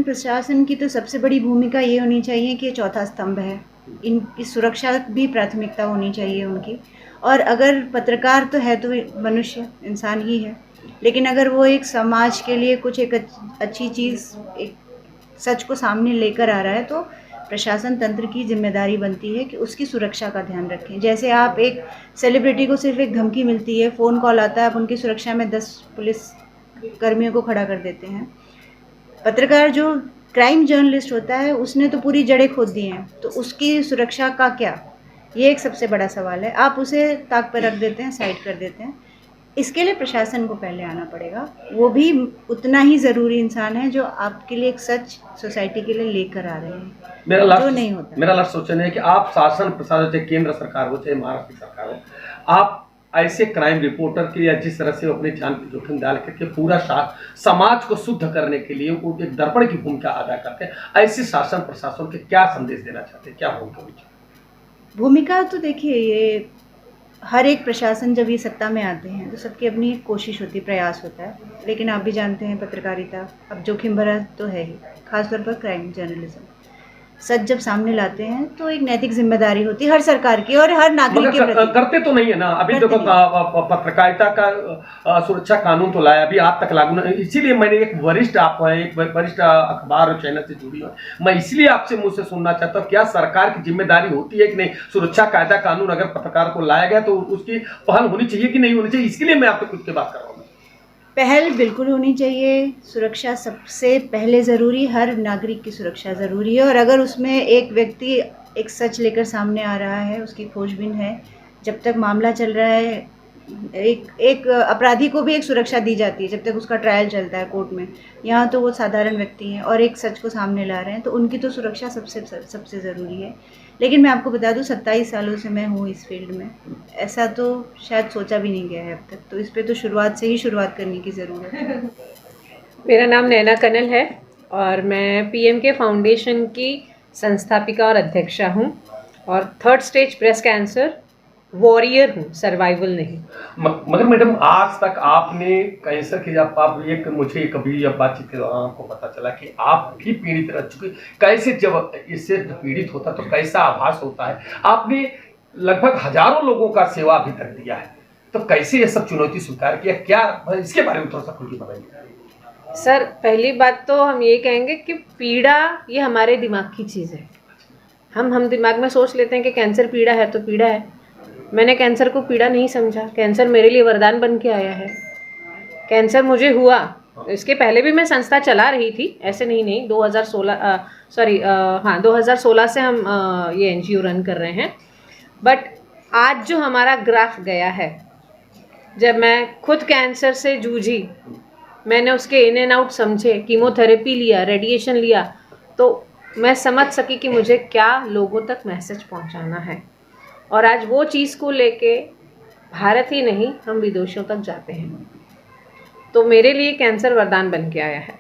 प्रशासन की? तो सबसे बड़ी भूमिका ये होनी चाहिए कि चौथा स्तंभ है, इनकी सुरक्षा भी प्राथमिकता होनी चाहिए उनकी। और अगर पत्रकार तो है तो मनुष्य इंसान ही है, लेकिन अगर वो एक समाज के लिए कुछ एक अच्छी चीज़, एक सच को सामने लेकर आ रहा है, तो प्रशासन तंत्र की जिम्मेदारी बनती है कि उसकी सुरक्षा का ध्यान रखें। जैसे आप एक सेलिब्रिटी को सिर्फ एक धमकी मिलती है, फ़ोन कॉल आता है, आप उनकी सुरक्षा में 10 पुलिस कर्मियों को खड़ा कर देते हैं। पत्रकार जो क्राइम जर्नलिस्ट होता है, उसने तो पूरी जड़ें खोद दी हैं, तो उसकी सुरक्षा का क्या, ये एक सबसे बड़ा सवाल है। आप उसे ताक पर रख देते हैं, साइड कर देते हैं। इसके लिए प्रशासन को पहले आना पड़ेगा। वो भी उतना ही ज़रूरी इंसान है जो आपके लिए एक सच सोसाइटी के लिए लेकर आ रहे हैं, जो नहीं होता। मेरा लास्ट सोचना है कि आप शासन प्रशासन, चाहे केंद्र सरकार हो चाहे महाराष्ट्र सरकार हो, आप ऐसे क्राइम रिपोर्टर के, या जिस तरह से वो अपने जान की जोखिम डाल करके पूरा समाज को शुद्ध करने के लिए वो एक दर्पण की भूमिका अदा करते हैं, ऐसे शासन प्रशासन के क्या संदेश देना चाहते हैं, क्या भूमिका? तो देखिए, ये हर एक प्रशासन जब ये सत्ता में आते हैं तो सबकी अपनी कोशिश होती है, प्रयास होता है, लेकिन आप भी जानते हैं पत्रकारिता अब जोखिम भरा तो है ही, खासतौर पर क्राइम जर्नलिज्म। सच जब सामने लाते हैं तो एक नैतिक जिम्मेदारी होती है हर सरकार की और हर नागरिक के प्रति। करते तो नहीं है ना, अभी देखो पत्रकारिता का सुरक्षा कानून तो लाया, अभी आप तक लागू नहीं। इसीलिए मैंने एक वरिष्ठ अखबार और चैनल से जुड़ी हूँ, मैं इसलिए आपसे मुझ से सुनना चाहता हूँ, क्या सरकार की जिम्मेदारी होती है कि नहीं, सुरक्षा कायदा कानून अगर पत्रकार को लाया गया तो उसकी पहल होनी चाहिए कि नहीं होनी चाहिए? इसके लिए मैं आपसे कुछ की बात कर रहा हूँ। पहल बिल्कुल होनी चाहिए, सुरक्षा सबसे पहले ज़रूरी, हर नागरिक की सुरक्षा ज़रूरी है। और अगर उसमें एक व्यक्ति एक सच लेकर सामने आ रहा है, उसकी खोजबीन है, जब तक मामला चल रहा है, एक अपराधी को भी एक सुरक्षा दी जाती है जब तक उसका ट्रायल चलता है कोर्ट में। यहाँ तो वो साधारण व्यक्ति हैं और एक सच को सामने ला रहे हैं, तो उनकी तो सुरक्षा सबसे ज़रूरी है। लेकिन मैं आपको बता दूं, 27 सालों से मैं हूँ इस फील्ड में, ऐसा तो शायद सोचा भी नहीं गया है अब तक, तो इस पे तो शुरुआत से ही शुरुआत करने की ज़रूरत है। मेरा नाम नैना कनल है और मैं पीएमके फाउंडेशन की संस्थापिका और अध्यक्षा हूँ और 3rd stage breast cancer warrior हूँ, सर्वाइवल नहीं। मगर मैडम, आज तक आपने कैंसर की, जब आप एक, मुझे कभी जब बातचीत के दौरान आपको पता चला कि आप भी पीड़ित रह चुके, कैसे जब इससे पीड़ित होता तो कैसा आभास होता है? आपने लगभग हजारों लोगों का सेवा अभी तक दिया है, तो कैसे ये सब चुनौती स्वीकार किया, क्या इसके बारे में थोड़ा सा खुल के बताइए। सर पहली बात तो हम ये कहेंगे कि पीड़ा ये हमारे दिमाग की चीज़ है। हम दिमाग में सोच लेते हैं कि कैंसर पीड़ा है तो पीड़ा है। मैंने कैंसर को पीड़ा नहीं समझा, कैंसर मेरे लिए वरदान बन के आया है। कैंसर मुझे हुआ, इसके पहले भी मैं संस्था चला रही थी, ऐसे नहीं 2016 से हम ये NGO रन कर रहे हैं। बट आज जो हमारा ग्राफ गया है, जब मैं खुद कैंसर से जूझी, मैंने उसके इन एंड आउट समझे, कीमोथेरेपी लिया, रेडिएशन लिया, तो मैं समझ सकी कि मुझे क्या लोगों तक मैसेज पहुंचाना है। और आज वो चीज़ को लेके भारत ही नहीं, हम विदेशों तक जाते हैं। तो मेरे लिए कैंसर वरदान बन के आया है।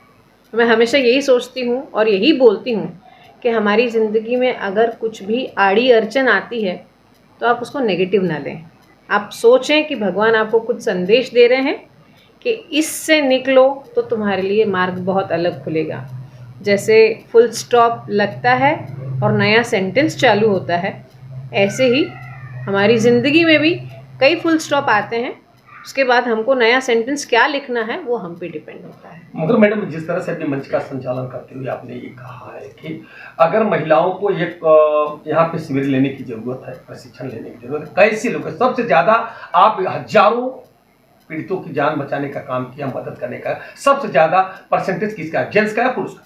मैं हमेशा यही सोचती हूँ और यही बोलती हूँ कि हमारी ज़िंदगी में अगर कुछ भी आड़ी अड़चन आती है तो आप उसको नेगेटिव ना लें। आप सोचें कि भगवान आपको कुछ संदेश दे रहे हैं कि इससे निकलो तो तुम्हारे लिए मार्ग बहुत अलग खुलेगा। जैसे फुल स्टॉप लगता है और नया सेंटेंस चालू होता है, ऐसे ही हमारी ज़िंदगी में भी कई फुल स्टॉप आते हैं। उसके बाद हमको नया सेंटेंस क्या लिखना है वो हम पे डिपेंड होता है। मगर मैडम, जिस तरह से अपने मंच का संचालन करते हुए आपने ये कहा है कि अगर महिलाओं को एक यहाँ पे शिविर लेने की जरूरत है, प्रशिक्षण लेने की जरूरत है, कैसे लोग, सबसे ज्यादा आप हजारों पीड़ितों की जान बचाने का काम किया, मदद करने का, सबसे ज्यादा परसेंटेज किसका, जेंट्स का या पुरुष का?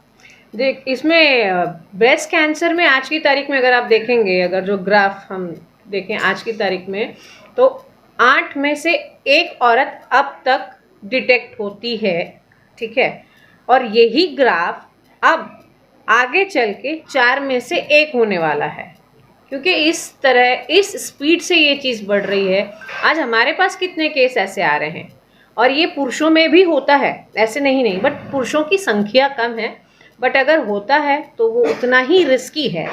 देख, इसमें ब्रेस्ट कैंसर में आज की तारीख में अगर आप देखेंगे, अगर जो ग्राफ हम देखें आज की तारीख में, तो 8 में से 1 औरत अब तक डिटेक्ट होती है, ठीक है। और यही ग्राफ अब आगे चल के 4 में से 1 होने वाला है, क्योंकि इस तरह इस स्पीड से ये चीज़ बढ़ रही है। आज हमारे पास कितने केस ऐसे आ रहे हैं, और ये पुरुषों में भी होता है, ऐसे नहीं, बट पुरुषों की संख्या कम है। बट अगर होता है तो वो उतना ही रिस्की है,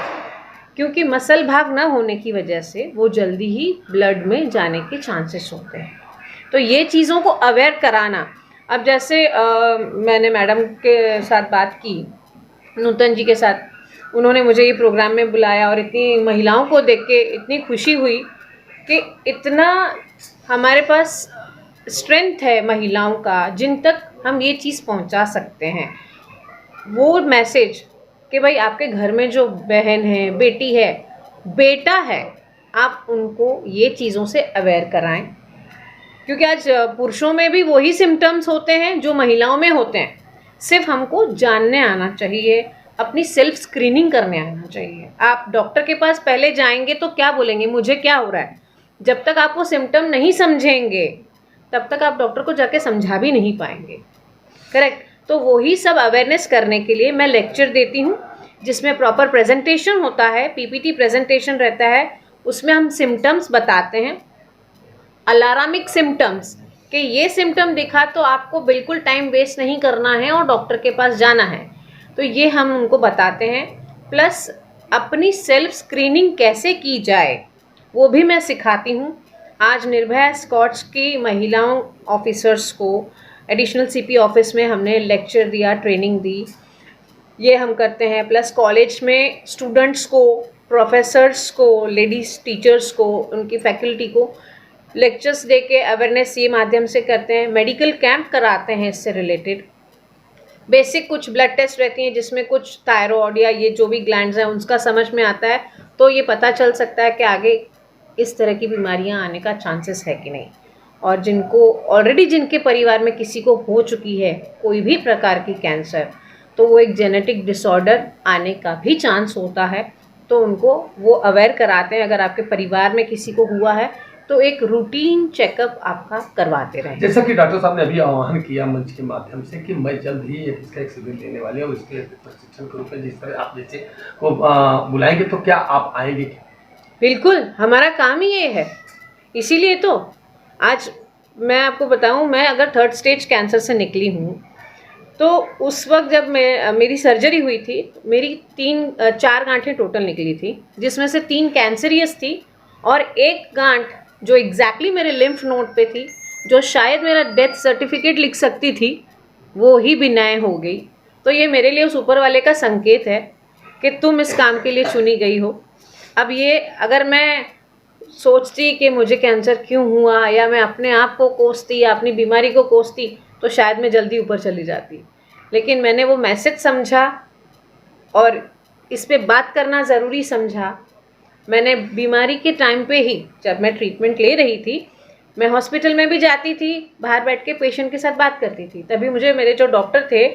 क्योंकि मसल भाग ना होने की वजह से वो जल्दी ही ब्लड में जाने के चांसेस होते हैं। तो ये चीज़ों को अवेयर कराना, अब जैसे मैंने मैडम के साथ बात की, नूतन जी के साथ, उन्होंने मुझे ये प्रोग्राम में बुलाया और इतनी महिलाओं को देख के इतनी खुशी हुई कि इतना हमारे पास स्ट्रेंथ है महिलाओं का, जिन तक हम ये चीज़ पहुंचा सकते हैं। वो मैसेज कि भाई आपके घर में जो बहन है, बेटी है, बेटा है, आप उनको ये चीज़ों से अवेयर कराएं, क्योंकि आज पुरुषों में भी वही सिम्टम्स होते हैं जो महिलाओं में होते हैं। सिर्फ हमको जानने आना चाहिए, अपनी सेल्फ स्क्रीनिंग करने आना चाहिए। आप डॉक्टर के पास पहले जाएंगे तो क्या बोलेंगे, मुझे क्या हो रहा है। जब तक आप वो सिम्टम नहीं समझेंगे तब तक आप डॉक्टर को जाके समझा भी नहीं पाएंगे, करेक्ट। तो वही सब अवेयरनेस करने के लिए मैं लेक्चर देती हूँ, जिसमें प्रॉपर प्रेजेंटेशन होता है, PPT प्रेजेंटेशन रहता है। उसमें हम सिम्टम्स बताते हैं, अलार्मिक सिम्टम्स, कि ये सिम्टम दिखा तो आपको बिल्कुल टाइम वेस्ट नहीं करना है और डॉक्टर के पास जाना है। तो ये हम उनको बताते हैं। प्लस अपनी सेल्फ स्क्रीनिंग कैसे की जाए वो भी मैं सिखाती हूँ। आज निर्भया स्कॉट्स की महिलाओं ऑफिसर्स को एडिशनल CP ऑफिस में हमने लेक्चर दिया, ट्रेनिंग दी, ये हम करते हैं। प्लस कॉलेज में स्टूडेंट्स को, प्रोफेसर्स को, लेडीज़ टीचर्स को, उनकी फैकल्टी को लेक्चर्स दे के अवेयरनेस ये माध्यम से करते हैं। मेडिकल कैंप कराते हैं इससे रिलेटेड। बेसिक कुछ ब्लड टेस्ट रहती हैं जिसमें कुछ थायरॉयड या ये जो भी ग्लैंड्स हैं उनका समझ में आता है, तो ये पता चल सकता है कि आगे इस तरह की बीमारियां आने का चांसेस है कि नहीं। और जिनको ऑलरेडी, जिनके परिवार में किसी को हो चुकी है कोई भी प्रकार की कैंसर, तो वो एक जेनेटिक डिसऑर्डर आने का भी चांस होता है, तो उनको वो अवेयर कराते हैं। अगर आपके परिवार में किसी को हुआ है तो एक रूटीन चेकअप आपका करवाते रहें। जैसा कि डॉक्टर साहब ने अभी आह्वान किया मंच के माध्यम से कि मैं जल्द ही इसका एक शिविर लेने वाले और इसके प्रशिक्षण के रूप में जिस तरह आप जैसे को बुलाएंगे, तो क्या आप आएंगे? बिल्कुल, हमारा काम ही ये है। इसीलिए तो आज मैं आपको बताऊं, मैं अगर 3rd स्टेज कैंसर से निकली हूँ, तो उस वक्त जब मेरी सर्जरी हुई थी, मेरी 4 गांठें टोटल निकली थी, जिसमें से 3 कैंसरियस थी और 1 गांठ जो एग्जैक्टली मेरे लिम्फ नोड पे थी, जो शायद मेरा डेथ सर्टिफिकेट लिख सकती थी, वो ही बिनाइन हो गई। तो ये मेरे लिए उस ऊपर वाले का संकेत है कि तुम इस काम के लिए चुनी गई हो। अब ये अगर मैं सोचती कि मुझे कैंसर क्यों हुआ, या मैं अपने आप को कोसती या अपनी बीमारी को कोसती, तो शायद मैं जल्दी ऊपर चली जाती। लेकिन मैंने वो मैसेज समझा और इस पे बात करना ज़रूरी समझा। मैंने बीमारी के टाइम पे ही, जब मैं ट्रीटमेंट ले रही थी, मैं हॉस्पिटल में भी जाती थी, बाहर बैठ के पेशेंट के साथ बात करती थी। तभी मुझे मेरे जो डॉक्टर थे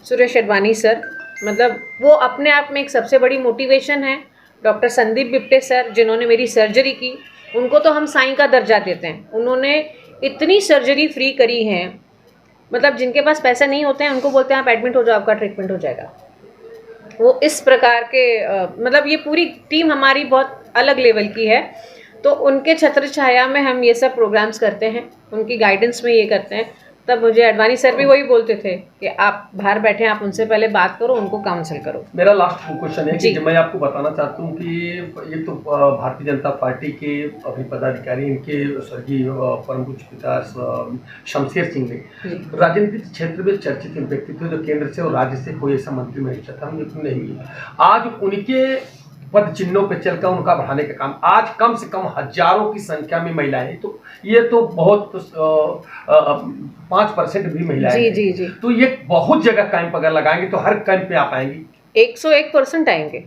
सुरेश अडवाणी सर, मतलब वो अपने आप में एक सबसे बड़ी मोटिवेशन है। डॉक्टर संदीप बिप्टे सर, जिन्होंने मेरी सर्जरी की, उनको तो हम साईं का दर्जा देते हैं। उन्होंने इतनी सर्जरी फ्री करी है, मतलब जिनके पास पैसे नहीं होते हैं उनको बोलते हैं आप एडमिट हो जाओ, आपका ट्रीटमेंट हो जाएगा। वो इस प्रकार के मतलब ये पूरी टीम हमारी बहुत अलग लेवल की है। तो उनके छत्र छाया में हम ये सब प्रोग्राम्स करते हैं, उनकी गाइडेंस में ये करते हैं। तब मुझे अडवाणी सर भी वही बोलते थे कि आप बाहर बैठे हैं, आप उनसे पहले बात करो, उनको काउंसिल करो। मेरा लास्ट क्वेश्चन है जी। कि मैं आपको बताना चाहता हूँ कि ये तो भारतीय जनता पार्टी के अभी पदाधिकारी, इनके स्वर्गीय परम पूज्य पिता शमशेर सिंह ने राजनीतिक क्षेत्र में चर्चित व्यक्तित्व जो केंद्र से और राज्य से कोई ऐसा मंत्री में नहीं मिला। आज उनके पद चिन्हों पे चलकर उनका बढ़ाने का काम, आज कम से कम हजारों की संख्या में महिलाएं, तो ये तो बहुत 5% भी महिलाएं जी हैं। जी जी, तो ये बहुत जगह कैंप अगर लगाएंगे तो हर कैंप में आप आएंगी। 101% आएंगे।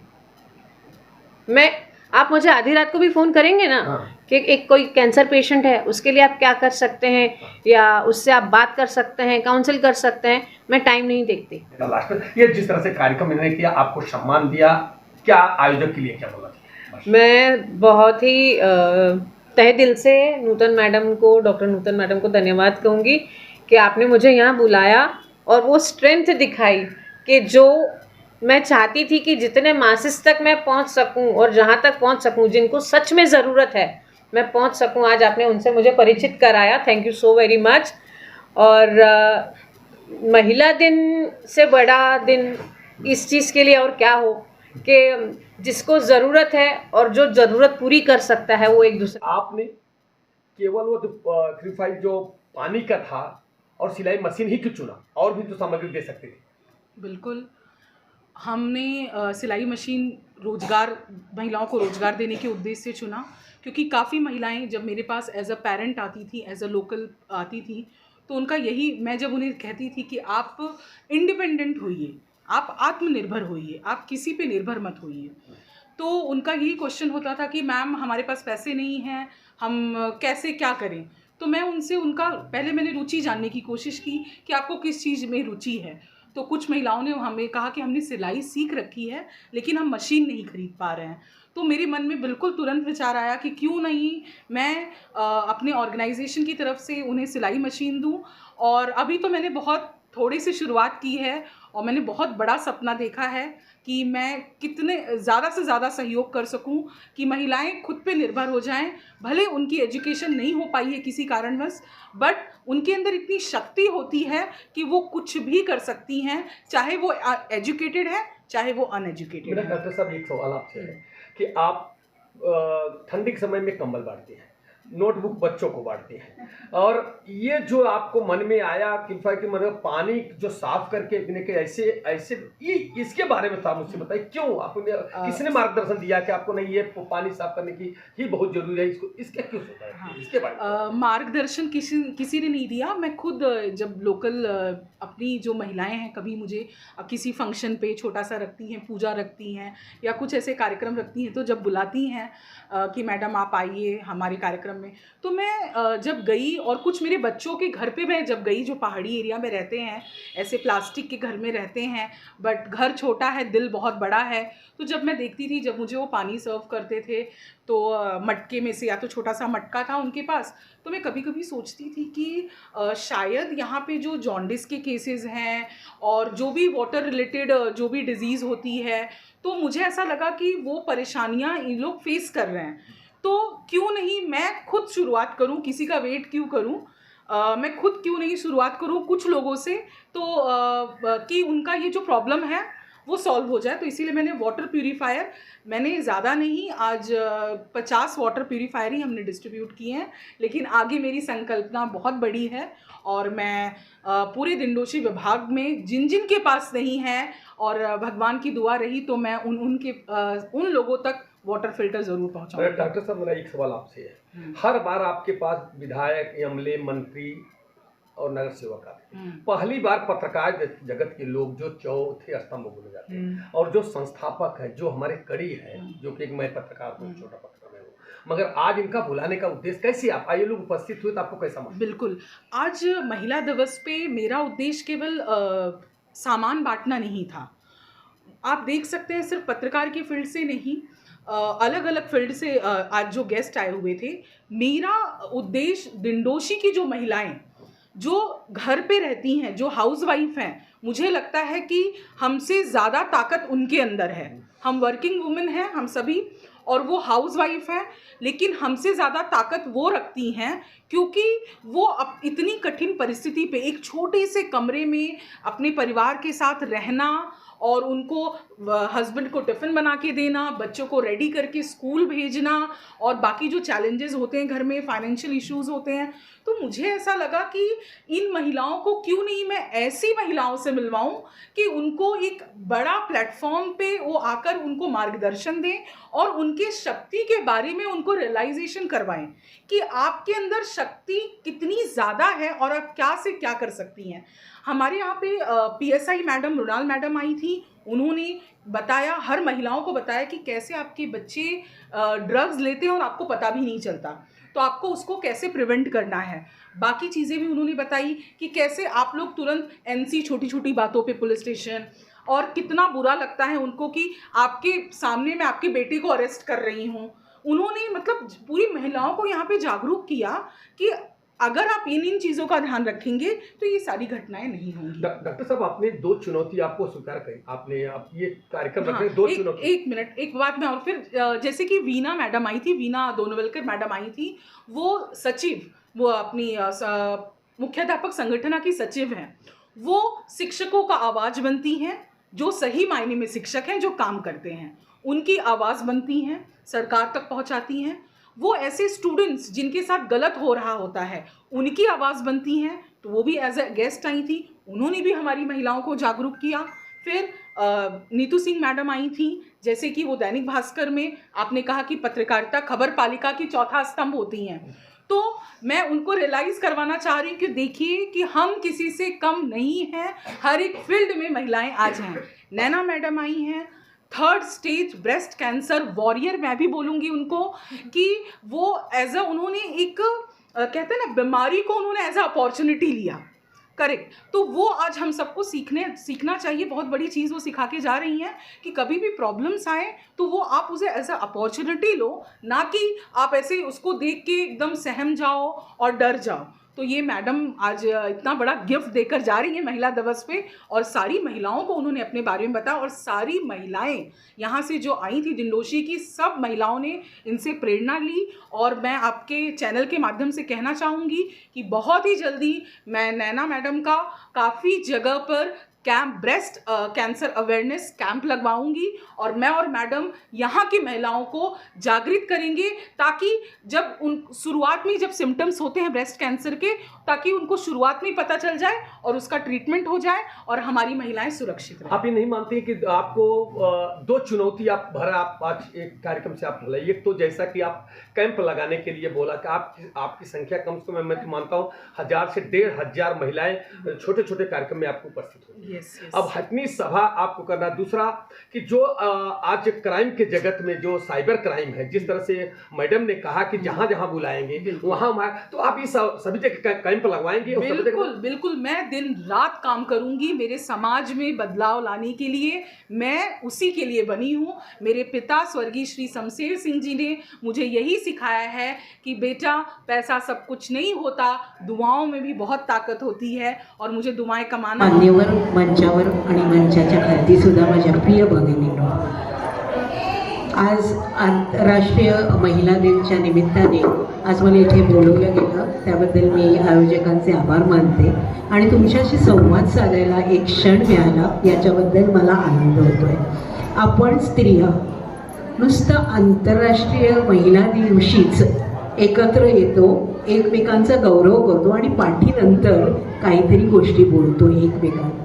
आप मुझे आधी रात को भी फ़ोन करेंगे ना कि एक कोई कैंसर पेशेंट है, उसके लिए आप क्या कर सकते हैं, या उससे आप बात कर सकते हैं, काउंसिल कर सकते हैं, मैं टाइम नहीं देखती। लास्ट में ये जिस तरह से कार्यक्रम इन्होंने किया, आपको सम्मान दिया, क्या आयोजक के लिए क्या बोला था? मैं बहुत ही तहे दिल से नूतन मैडम को, डॉक्टर नूतन मैडम को धन्यवाद कहूँगी कि आपने मुझे यहाँ बुलाया और वो स्ट्रेंथ दिखाई कि जो मैं चाहती थी कि जितने मासेस तक मैं पहुँच सकूँ और जहाँ तक पहुँच सकूँ, जिनको सच में ज़रूरत है, मैं पहुँच सकूँ। आज आपने उनसे मुझे परिचित कराया, thank you so very much. और महिला दिन से बड़ा दिन इस चीज़ के लिए और क्या हो कि जिसको ज़रूरत है और जो ज़रूरत पूरी कर सकता है वो एक दूसरे। आपने केवल वो जो 35 जो पानी का था और सिलाई मशीन ही क्यों चुना, और भी तो सामग्री दे सकते थे? बिल्कुल, हमने सिलाई मशीन रोज़गार, महिलाओं को रोज़गार देने के उद्देश्य से चुना, क्योंकि काफ़ी महिलाएं जब मेरे पास एज अ पेरेंट आती थी, एज अ लोकल आती थी, तो उनका यही, मैं जब उन्हें कहती थी कि आप इंडिपेंडेंट होइए, आप आत्मनिर्भर होइए, आप किसी पे निर्भर मत होइए, तो उनका यही क्वेश्चन होता था कि मैम हमारे पास पैसे नहीं हैं, हम कैसे क्या करें। तो मैं उनसे उनका पहले मैंने रुचि जानने की कोशिश की कि आपको किस चीज़ में रुचि है। तो कुछ महिलाओं ने हमें कहा कि हमने सिलाई सीख रखी है लेकिन हम मशीन नहीं खरीद पा रहे हैं। तो मेरे मन में बिल्कुल तुरंत विचार आया कि क्यों नहीं मैं अपने ऑर्गेनाइजेशन की तरफ से उन्हें सिलाई मशीन दूं। और अभी तो मैंने बहुत थोड़ी सी शुरुआत की है और मैंने बहुत बड़ा सपना देखा है कि मैं कितने ज़्यादा से ज़्यादा सहयोग कर सकूं कि महिलाएं खुद पे निर्भर हो जाएं। भले उनकी एजुकेशन नहीं हो पाई है किसी कारणवश, बट उनके अंदर इतनी शक्ति होती है कि वो कुछ भी कर सकती हैं, चाहे वो एजुकेटेड है चाहे वो अनएजुकेटेड मेरा है। डॉक्टर साहब एक सवाल आपसे है कि आप ठंडी के समय में कंबल बांटते हैं, नोटबुक बच्चों को बांटते हैं, और ये जो आपको मन में आया कि मतलब पानी जो साफ करके पीने के ऐसे ऐसे ये इसके बारे में साहब मुझसे बताइए, क्यों आपने किसने मार्गदर्शन दिया कि आपको नहीं ये पानी साफ करने की ही बहुत जरूरी है, इसको इसका क्यों सोचा है? हाँ। इसके बारे में मार्गदर्शन किसी ने नहीं दिया। मैं खुद जब लोकल अपनी जो महिलाएं हैं कभी मुझे किसी फंक्शन पे छोटा सा रखती हैं, पूजा रखती हैं या कुछ ऐसे कार्यक्रम रखती हैं, तो जब बुलाती हैं कि मैडम आप आइए हमारे कार्यक्रम में, तो मैं जब गई और कुछ मेरे बच्चों के घर पे मैं जब गई, जो पहाड़ी एरिया में रहते हैं, ऐसे प्लास्टिक के घर में रहते हैं, बट घर छोटा है दिल बहुत बड़ा है, तो जब मैं देखती थी जब मुझे वो पानी सर्व करते थे तो मटके में से, या तो छोटा सा मटका था उनके पास, तो मैं कभी कभी सोचती थी कि शायद यहाँ पे जो जॉन्डिस के केसेस हैं और जो भी वाटर रिलेटेड जो भी डिजीज़ होती है, तो मुझे ऐसा लगा कि वो परेशानियाँ इन लोग फेस कर रहे हैं, तो क्यों नहीं मैं खुद शुरुआत करूं, किसी का वेट क्यों करूं, मैं खुद क्यों नहीं शुरुआत करूं कुछ लोगों से, तो कि उनका ये जो प्रॉब्लम है वो सॉल्व हो जाए। तो इसीलिए मैंने वाटर प्यूरीफायर, मैंने ज़्यादा नहीं, आज 50 वाटर प्यूरीफायर ही हमने डिस्ट्रीब्यूट किए हैं, लेकिन आगे मेरी संकल्पना बहुत बड़ी है और मैं पूरे दिंडोशी विभाग में जिन जिन के पास नहीं है और भगवान की दुआ रही तो मैं उन लोगों तक वाटर फिल्टर जरूर पहुंचाऊंगा। डॉक्टर साहब मेरा एक सवाल आपसे है, हर बार आपके पास विधायक, एमएलए, मंत्री और नगर सेवक आते हैं। पहली बार पत्रकार जगत के लोग जो चौथे स्तंभ बोले जाते हैं और जो संस्थापक है, जो हमारे कड़ी है, जो कि मैं पत्रकार हूँ, छोटा पत्रकार में हूँ, मगर आज इनका बुलाने का उद्देश्य कैसे आप ये लोग उपस्थित हुए तो आपको कैसा महसूस? बिल्कुल, आज महिला दिवस पे मेरा उद्देश्य केवल सामान बांटना नहीं था। आप देख सकते हैं सिर्फ पत्रकार की फील्ड से नहीं, अलग अलग फील्ड से आज जो गेस्ट आए हुए थे, मेरा उद्देश्य दिंडोशी की जो महिलाएं जो घर पे रहती हैं, जो हाउसवाइफ हैं, मुझे लगता है कि हमसे ज़्यादा ताकत उनके अंदर है। हम वर्किंग वुमेन हैं हम सभी, और वो हाउसवाइफ हैं, लेकिन हमसे ज़्यादा ताकत वो रखती हैं क्योंकि वो अब इतनी कठिन परिस्थिति पे एक छोटे से कमरे में अपने परिवार के साथ रहना और उनको हस्बैंड को टिफ़िन बना के देना, बच्चों को रेडी करके स्कूल भेजना और बाकी जो चैलेंजेस होते हैं घर में, फाइनेंशियल इश्यूज़ होते हैं, तो मुझे ऐसा लगा कि इन महिलाओं को क्यों नहीं मैं ऐसी महिलाओं से मिलवाऊं कि उनको एक बड़ा प्लेटफॉर्म पे वो आकर उनको मार्गदर्शन दें और उनके शक्ति के बारे में उनको रियलाइजेशन करवाएं कि आपके अंदर शक्ति कितनी ज़्यादा है और आप क्या से क्या कर सकती हैं। हमारे यहाँ पे PSI मैडम मृणाल मैडम आई थी, उन्होंने बताया, हर महिलाओं को बताया कि कैसे आपके बच्चे ड्रग्स लेते हैं और आपको पता भी नहीं चलता, तो आपको उसको कैसे प्रिवेंट करना है। बाकी चीज़ें भी उन्होंने बताई कि कैसे आप लोग तुरंत NC छोटी छोटी बातों पे पुलिस स्टेशन, और कितना बुरा लगता है उनको कि आपके सामने मैं आपके बेटे को अरेस्ट कर रही हूँ। उन्होंने मतलब पूरी महिलाओं को यहाँ पे जागरूक किया कि अगर आप इन चीज़ों का ध्यान रखेंगे तो ये सारी घटनाएं नहीं होंगी। डॉक्टर साहब, आपने 2 चुनौती आपको स्वीकार करी, आपने आप ये कार्यक्रम रख रहे 2 चुनौती। एक मिनट, एक बात में और फिर जैसे कि वीना मैडम आई थी, वीना दोनवलकर मैडम आई थी, वो सचिव, वो अपनी मुख्याध्यापक संगठन की सचिव हैं, वो शिक्षकों का आवाज़ बनती हैं, जो सही मायने में शिक्षक हैं, जो काम करते हैं, उनकी आवाज़ बनती हैं, सरकार तक पहुंचाती हैं। वो ऐसे स्टूडेंट्स जिनके साथ गलत हो रहा होता है उनकी आवाज़ बनती हैं, तो वो भी एज ए गेस्ट आई थी, उन्होंने भी हमारी महिलाओं को जागरूक किया। फिर नीतू सिंह मैडम आई थी, जैसे कि वो दैनिक भास्कर में आपने कहा कि पत्रकारिता खबर पालिका की चौथा स्तंभ होती हैं, तो मैं उनको रियलाइज़ करवाना चाह रही हूँ कि देखिए कि हम किसी से कम नहीं हैं, हर एक फील्ड में महिलाएं आज हैं। नैना मैडम आई हैं, 3rd stage breast cancer warrior, मैं भी बोलूँगी उनको कि वो उन्होंने एक कहते हैं ना, बीमारी को उन्होंने एज अ अपॉर्चुनिटी लिया, करेक्ट। तो वो आज हम सबको सीखना चाहिए, बहुत बड़ी चीज़ वो सिखा के जा रही हैं कि कभी भी प्रॉब्लम्स आए तो वो आप उसे एज अ अपॉर्चुनिटी लो, ना कि आप ऐसे उसको देख के एकदम सहम जाओ और डर जाओ। तो ये मैडम आज इतना बड़ा गिफ्ट देकर जा रही हैं महिला दिवस पे, और सारी महिलाओं को उन्होंने अपने बारे में बताया, और सारी महिलाएं यहाँ से जो आई थी दिंडोशी की, सब महिलाओं ने इनसे प्रेरणा ली। और मैं आपके चैनल के माध्यम से कहना चाहूँगी कि बहुत ही जल्दी मैं नैना मैडम का काफ़ी जगह पर camp, breast cancer awareness camp लगवाऊंगी, और मैं और मैडम यहाँ की महिलाओं को जागृत करेंगे, ताकि जब उन शुरुआत में जब सिम्टम्स होते हैं ब्रेस्ट कैंसर के, ताकि उनको शुरुआत में पता चल जाए और उसका ट्रीटमेंट हो जाए और हमारी महिलाएं सुरक्षित रहें। आप ये नहीं मानते कि आपको 2 चुनौती आप आज एक कार्यक्रम से आप बोला, एक तो जैसा कि आप कैंप लगाने के लिए बोला कि आपकी संख्या कम से कम, मैं मानता हूँ 1000 से 1500 महिलाएं छोटे छोटे कार्यक्रम में आपको उपस्थित होंगी। अब हटनी सभा आपको करना। दूसरा कि जो आज क्राइम के जगत में जो साइबर क्राइम है, जिस तरह से मैडम ने कहा कि जहां जहां बुलाएंगे वहां, तो आप ये सभी जगह कैंप लगवाएंगे? बिल्कुल, मैं दिन रात काम करूंगी मेरे समाज में बदलाव लाने के लिए, मैं उसी के लिए बनी हूँ। मेरे पिता स्वर्गीय श्री शमशेर सिंह जी ने मुझे यही सिखाया है कि बेटा, पैसा सब कुछ नहीं होता, दुआओं में भी बहुत ताकत होती है, और मुझे दुआएं कमाना। मंचावर आणि मंचाच्या खाली सुद्धा माझ्या प्रिय भगिनींनो, आज आंतरराष्ट्रीय महिला दिनाच्या निमित्ताने आज मला इथे बोलवलं गेलं, त्याबद्दल मी आयोजकांचे आभार मानते, आणि तुमच्याशी संवाद साधायला एक क्षण मिळाला याच्याबद्दल मला आनंद होतोय। आपण स्त्रिया नुसतं आंतरराष्ट्रीय महिला दिवशीच एकत्र येतो, एकमेकांचा गौरव करतो आणि पाठीनंतर काहीतरी गोष्टी बोलतो एकमेकांना।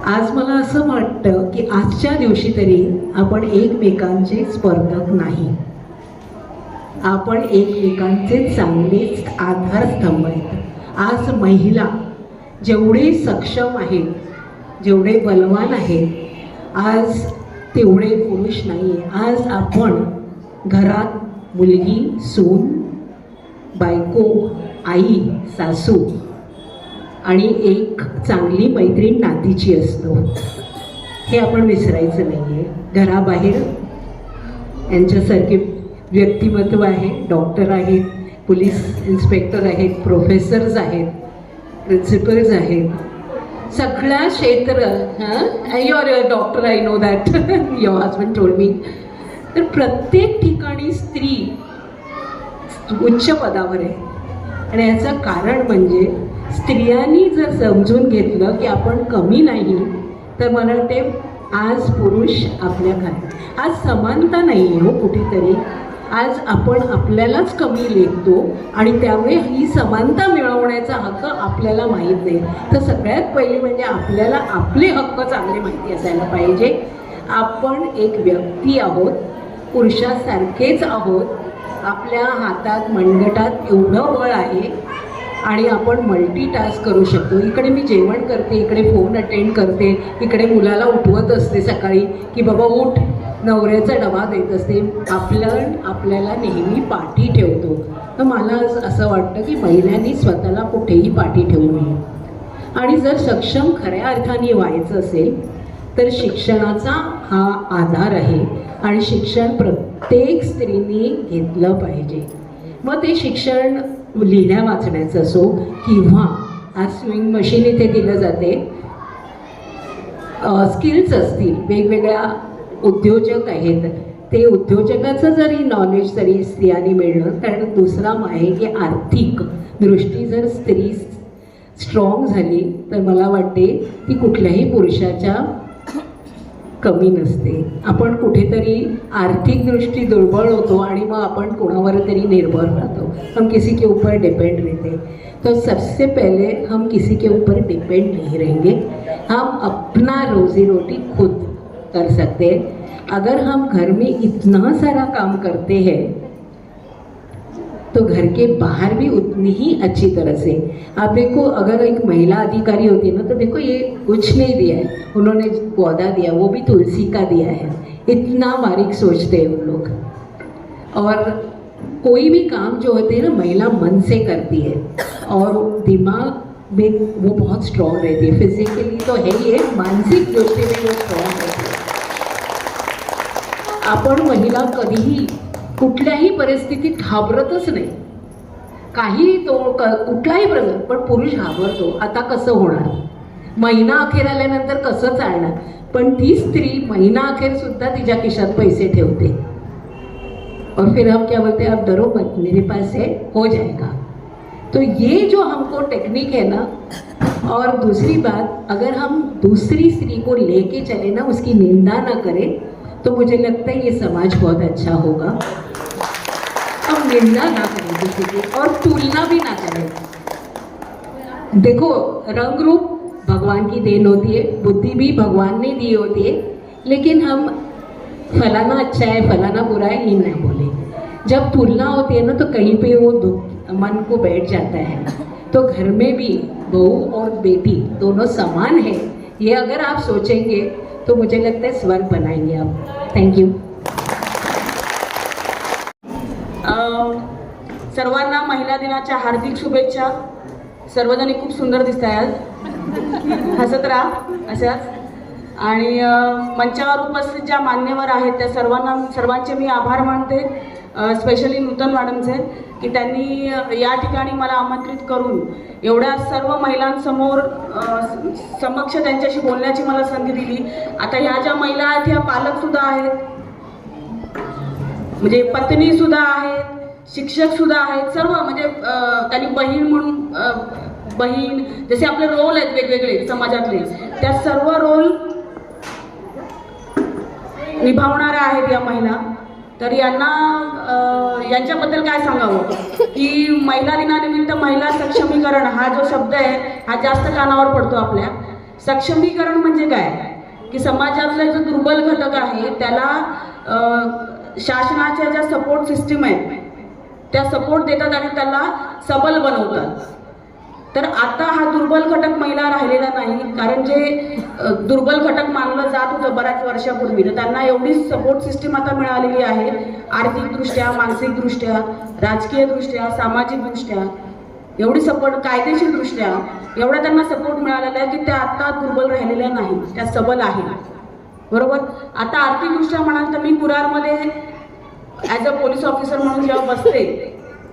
आज मला असं वाटतं की आजच्या दिवशी तरी आपण एकमेकांचे स्पर्धक नाही, आपण एकमेकांचे चांगलेच आधारस्तंभ आहेत। आज महिला जेवढे सक्षम आहेत, जेवढे बलवान आहेत, आज तेवढे पुरुष नाही आहे. आज आपण घरात मुलगी, सून, बायको, आई, सासू आणि एक चांगली मैत्रीण नातीची असतो. हे आपण विसरायचं नाही आहे. घराबाहेर यांच्यासारखे व्यक्तिमत्व आहे. डॉक्टर आहेत, पोलीस इन्स्पेक्टर आहेत, प्रोफेसर्स आहेत, प्रिन्सिपल्स आहेत, सगळ्या क्षेत्र. Your doctor, I know that, your husband told me. तर प्रत्येक ठिकाणी स्त्री उच्च पदावर आहे. आणि याचं कारण म्हणजे स्त्रियांनी जर समजून घेतलं की आपण कमी नाही, तर मला वाटते आज पुरुष आपल्या घरात. आज समानता नाही आहे हो कुठेतरी. आज आपण आपल्यालाच कमी लेखतो आणि त्यामुळे ही समानता मिळवण्याचा हक्क आपल्याला माहीत नाही. तर सगळ्यात पहिले म्हणजे आपल्याला आपले हक्क चांगले माहिती असायला पाहिजे. आपण एक व्यक्ती आहोत, पुरुषासारखेच आहोत. आपल्या हातात मनगटात एवढं बळ आहे आणि आपण मल्टीटास्क करू शकतो. इकडे मी जेवण करते, इकडे फोन अटेंड करते, इकडे मुलाला उठवत असते सकाळी की बाबा उठ, नवऱ्याचा डबा देत असते. आपल्याला नेहमी पाठी ठेवतो. तर मला असं वाटतं की महिलांनी स्वतःला कुठेही पाठी ठेवू नये. आणि जर सक्षम खऱ्या अर्थाने व्हायचं असेल तर शिक्षणाचा हा आधार आहे आणि शिक्षण प्रत्येक स्त्रीने घेतलं पाहिजे. मग ते शिक्षण लिहिण्या वाचण्याचं असो किंवा आज स्विंग मशीन इथे दिलं जाते, स्किल्स असतील, वेगवेगळ्या उद्योजक आहेत, ते उद्योजकाचं जरी नॉलेज जरी स्त्रियांनी मिळलं. कारण दुसरा आहे की आर्थिक दृष्टी जर स्त्री स्ट्रॉंग झाली तर मला वाटते ती कुठल्याही पुरुषाच्या कमी नसते. आपण कुठेतरी आर्थिक दृष्टी दुर्बल होतो आणि मग आपण कोणावर तरी निर्भर राहतो. हम किसी के ऊपर डिपेंड रहते. तो सबसे पहले हम किसी के ऊपर डिपेंड नहीं रहेंगे. हम अपना रोजी रोटी खुद कर सकते हैं. अगर हम घर में इतना सारा काम करते हैं तो घर के बाहर भी उतनी ही अच्छी तरह से. आप देखो, अगर एक महिला अधिकारी होती है ना, तो देखो ये कुछ नहीं दिया है, उन्होंने पौधा दिया, वो भी तुलसी का दिया है. इतना बारीक सोचते हैं उन लोग. और कोई भी काम जो होते हैं ना, महिला मन से करती है और दिमाग में वो बहुत स्ट्रॉन्ग रहती है. फिजिकली तो है ही है, मानसिक दृष्टि में वो स्ट्रॉन्ग रहती है. आपण महिला कधीही कुठल्याही परिस्थितीत घाबरतच नाही. काही तो कुठलाही प्रसंग, पण पुरुष घाबरतो. आता कसं होणार, महिना अखेर आल्यानंतर कसं चालणार. पण ती स्त्री महिना अखेर सुद्धा तिच्या खिशात पैसे ठेवते. और फिर हम क्या बोलते हैं, अब डरो मत, मेरे पास है, हो जाएगा. तो ये जो हमको टेक्निक है ना. और दूसरी बात, अगर हम दूसरी स्त्री को लेके चले ना, उसकी निंदा ना करें, तो मुझे लगता है ये समाज बहुत अच्छा होगा. हम निंदा ना करें किसी की और तुलना भी ना करें. देखो, रंग रूप भगवान की देन होती है, बुद्धि भी भगवान ने दी होती है, लेकिन हम फलाना अच्छा है फलाना बुरा है ये नहीं बोले. जब तुलना होती है ना, तो कहीं पे वो मन को बैठ जाता है. तो घर में भी बहू और बेटी दोनों समान है, ये अगर आप सोचेंगे तो मुझे लगता है स्वर्ग बनाएंगे आप. Thank you. सर्वांना महिला दिनाच्या हार्दिक शुभेच्छा. सर्वजणी खूप सुंदर दिसत आहेत, हसत राहा अशाच. आणि मंचावर उपस्थित ज्या मान्यवर आहेत त्या सर्वांचे मी आभार मानते. स्पेशली नूतन मॅडमचे की त्यांनी या ठिकाणी मला आमंत्रित करून एवढ्या सर्व महिलांसमोर समक्ष त्यांच्याशी बोलण्याची मला संधी दिली. आता ह्या ज्या महिला आहेत ह्या पालकसुद्धा आहेत, म्हणजे पत्नीसुद्धा आहेत, शिक्षकसुद्धा आहेत, सर्व म्हणजे त्यांनी बहीण म्हणून बहीण जसे आपले रोल आहेत वेगवेगळे समाजातले, त्या सर्व रोल निभावणाऱ्या आहेत या महिला. तर यांच्याबद्दल काय सांगावं की महिला दिनानिमित्त महिला सक्षमीकरण हा जो शब्द आहे हा जास्त कानावर पडतो आपल्या. सक्षमीकरण म्हणजे काय की समाजातले जो दुर्बल घटक आहे त्याला शासनाच्या ज्या सपोर्ट सिस्टीम आहेत त्या सपोर्ट देतात आणि त्याला सबल बनवतात. तर आता हा दुर्बल घटक महिला राहिलेला नाही, कारण जे दुर्बल घटक मानलं जात होतं बऱ्याच वर्षापूर्वी, तर त्यांना एवढी सपोर्ट सिस्टीम आता मिळालेली आहे, आर्थिकदृष्ट्या, मानसिकदृष्ट्या, राजकीयदृष्ट्या, सामाजिकदृष्ट्या, एवढी सपोर्ट, कायदेशीरदृष्ट्या एवढा त्यांना सपोर्ट मिळालेला आहे की त्या आता दुर्बल राहिलेल्या नाही, त्या सबल आहेत. बरोबर. आता आर्थिकदृष्ट्या म्हणाल तर मी कुरारमध्ये ॲज अ पोलीस ऑफिसर म्हणून जेव्हा बसते,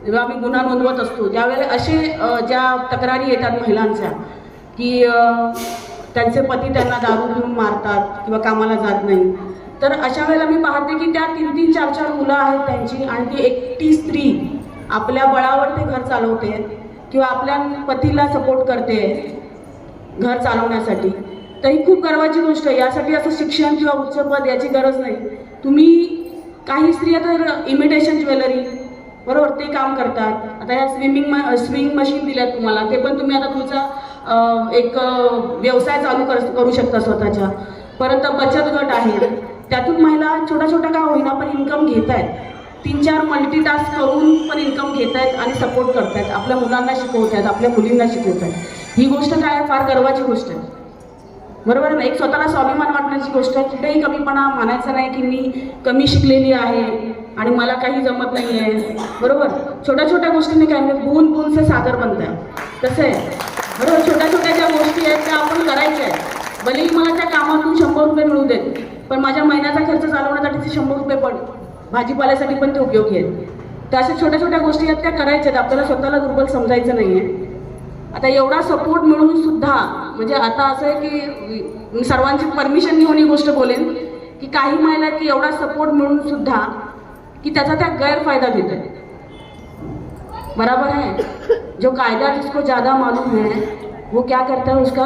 जेव्हा आम्ही गुन्हा नोंदवत असतो, ज्यावेळेला असे ज्या तक्रारी येतात महिलांच्या की त्यांचे पती त्यांना दारू पिऊन मारतात किंवा कामाला जात नाही, तर अशा वेळेला मी पाहते की त्या 3-3, 4-4 मुलं आहेत त्यांची, आणि ती एकटी स्त्री आपल्या बळावर ते घर चालवते किंवा आपल्या पतीला सपोर्ट करते घर चालवण्यासाठी. तर ही खूप गर्वाची गोष्ट आहे. यासाठी असं शिक्षण किंवा उच्चपद याची गरज नाही. तुम्ही काही स्त्रिया तर इमिटेशन ज्वेलरी, बरोबर, ते काम करतात. आता ह्या स्विमिंग मशीन दिल्यात तुम्हाला, ते पण तुम्ही आता तुमचा एक व्यवसाय चालू करू शकता स्वतःच्या. परत बचत गट आहे, त्यातून महिला छोट्या छोट्या का होईना पण इन्कम घेत आहेत. 3-4 मल्टीटास्क करून पण इन्कम घेत आहेत आणि सपोर्ट करत आहेत, आपल्या मुलांना शिकवत आहेत, आपल्या मुलींना शिकवत आहेत. ही गोष्ट काय फार गर्वाची गोष्ट आहे. बरोबर ना. एक स्वतःला स्वाभिमान वाटण्याची गोष्ट आहे. कुठेही कमीपणा मानायचा नाही की मी कमी शिकलेली आहे आणि मला काही जमत नाही आहे. बरोबर. छोट्या छोट्या गोष्टींनी काय म्हणजे बूंद बूंद से सागर बनत आहे, तसं आहे. बरोबर. छोट्या छोट्या ज्या गोष्टी आहेत त्या आपण करायच्या आहेत. भलेही मला त्या कामातून 100 रुपये मिळू देत, पण माझ्या महिन्याचा खर्च चालवण्यासाठी ते 100 रुपये पण भाजीपाल्यासाठी पण ते उपयोगी आहेत. तर अशा छोट्या छोट्या गोष्टी आहेत त्या करायच्या आहेत. आपल्याला स्वतःला दुर्बल समजायचं नाही आहे. आता एवढा सपोर्ट मिळून सुद्धा म्हणजे आता असं आहे की सर्वांची परमिशन घेऊन ही गोष्ट बोलेन की काही महिला की एवढा सपोर्ट मिळून सुद्धा की त्याचा त्या गैरफायदा घेत आहेत. बराबर है. जो कायदा जिसको ज़्यादा मालूम है वो क्या करता है उसका,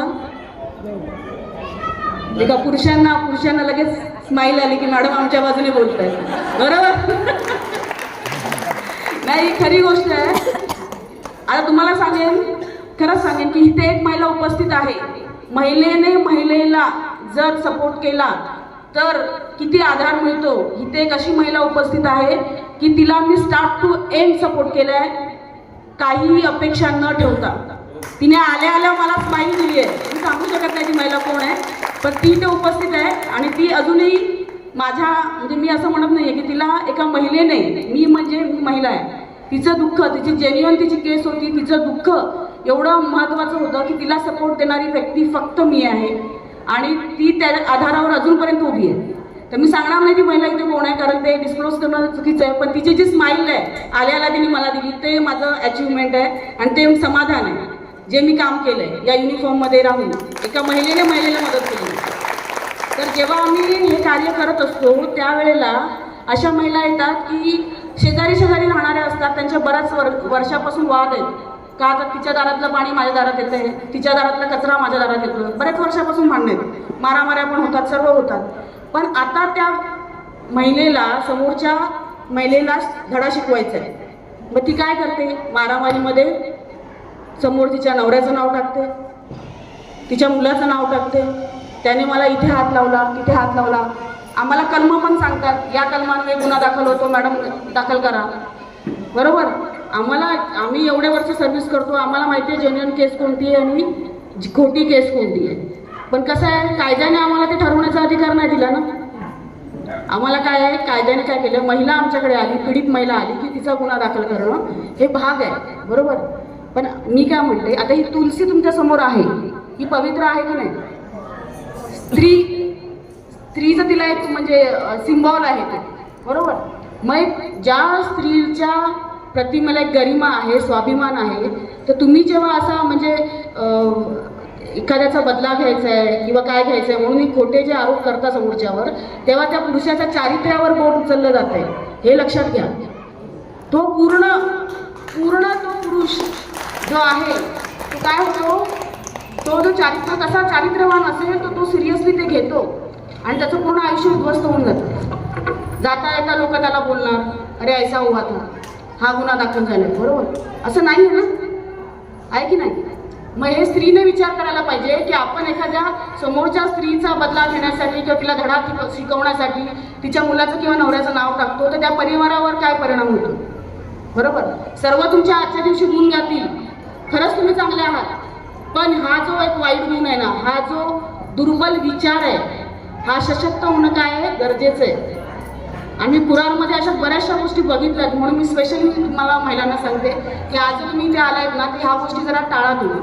देखा पुरुषांना लगेच स्माईल आली की मॅडम आमच्या बाजूने बोलत आहे. बरोबर. नाही, खरी गोष्ट आहे. आता तुम्हाला खरंच सांगेन की इथे एक महिला उपस्थित आहे. महिलेला जर सपोर्ट केला तर किती आधार मिळतो. इथे एक अशी महिला उपस्थित आहे की तिला मी स्टार्ट टू एंड सपोर्ट केलाय, काही अपेक्षा न ठेवता. तिने आल्या मला स्माईल दिली आहे. मी सांगू शकत नाही ती महिला कोण आहे, पण ती इथे उपस्थित आहे आणि ती अजूनही माझ्या म्हणजे मी असं म्हणत नाही आहे की तिला एका महिलेने, मी महिला आहे, तिचं दुःख, तिची जेन्युअन तिची केस होती, तिचं दुःख एवढं महत्त्वाचं होतं की तिला सपोर्ट देणारी व्यक्ती फक्त मी आहे आणि ती त्या आधारावर अजूनपर्यंत उभी आहे. तर मी सांगणार नाही की महिला इथे कोण आहे, कारण ते डिस्क्लोज करणं चुकीचं आहे. पण तिची जी स्माईल आहे आल्याला तिने मला दिली, ते माझं अचिव्हमेंट आहे आणि ते समाधान आहे. जे मी काम केलंय या युनिफॉर्ममध्ये राहून एका महिलेला मदत केली. तर जेव्हा आम्ही हे कार्य करत असतो त्यावेळेला अशा महिला येतात की शेजारी राहणाऱ्या असतात, त्यांच्या बऱ्याच वर्षापासून वाद आहेत. का तर तिच्या दारातलं पाणी माझ्या दारात येतं आहे, तिच्या दारातला कचरा माझ्या दारात येतो. बऱ्याच वर्षापासून भांडण आहेत, मारामाऱ्या पण होतात, सर्व होतात. पण आता त्या महिलेला, समोरच्या महिलेला धडा शिकवायचा आहे. मग ती काय करते, मारामारीमध्ये समोर तिच्या नवऱ्याचं नाव टाकते, तिच्या मुलाचं नाव टाकते. त्याने मला इथे हात लावला, तिथे हात लावला. आम्हाला कलम पण सांगतात, या कलमांवर गुन्हा दाखल होतो, मॅडम दाखल करा. बरोबर. आम्ही एवढे वर्ष सर्व्हिस करतो, आम्हाला माहिती आहे जेन्युइन केस कोणती आहे आणि खोटी केस कोणती आहे. पण कसं आहे, कायद्याने आम्हाला ते ठरवण्याचा अधिकार नाही दिला ना. आम्हाला काय आहे, कायद्याने काय केलं, महिला आमच्याकडे आली, पीडित महिला आली की तिचा गुन्हा दाखल करणं हे भाग आहे. बरोबर. पण मी काय म्हणते, आता ही तुलसी तुमच्या समोर आहे, ही पवित्र आहे की नाही. स्त्रीचं तिला एक म्हणजे सिम्बॉल आहे ते. बरोबर. मग ज्या स्त्रीच्या प्रतिमेला एक गरिमा आहे, स्वाभिमान आहे, तर तुम्ही जेव्हा असा म्हणजे एखाद्याचा बदला घ्यायचा आहे किंवा काय घ्यायचं आहे म्हणून खोटे जे आरोप करता समोरच्यावर, तेव्हा त्या पुरुषाच्या चारित्र्यावर बोट उचललं जात आहे. हे लक्षात घ्या. तो पूर्ण तो पुरुष जो आहे तो काय होतो, तो जो कसा चारित्र्यवान असेल तो सिरियसली ते घेतो आणि त्याचं पूर्ण आयुष्य उद्ध्वस्त होऊन जातं. जाता येता लोक त्याला बोलणार, अरे ऐसा हुआ था, हा गुन्हा दाखल झाला. बरोबर. असं नाही आहे ना, आहे की नाही. मग हे स्त्रीने विचार करायला पाहिजे की आपण एखाद्या समोरच्या स्त्रीचा बदला घेण्यासाठी किंवा तिला धडा शिकवण्यासाठी तिच्या मुलाचं किंवा नवऱ्याचं नाव टाकतो, तर त्या परिवारावर काय परिणाम होतो. बरोबर. सर्व तुमच्या आजच्या दिवशी गुण गातील, खरंच तुम्ही चांगले आहात, पण हा जो एक वाईट गुण आहे ना, हा जो दुर्बल विचार आहे, हा सशक्त होणं काय आहे गरजेचं आहे. आणि कुरारमध्ये अशा बऱ्याचशा गोष्टी बघितल्यात, म्हणून मी स्पेशली तुम्हाला महिलांना सांगते की आज जर तुम्ही इथे आलात ना, तर ह्या गोष्टी जरा टाळा तुम्ही.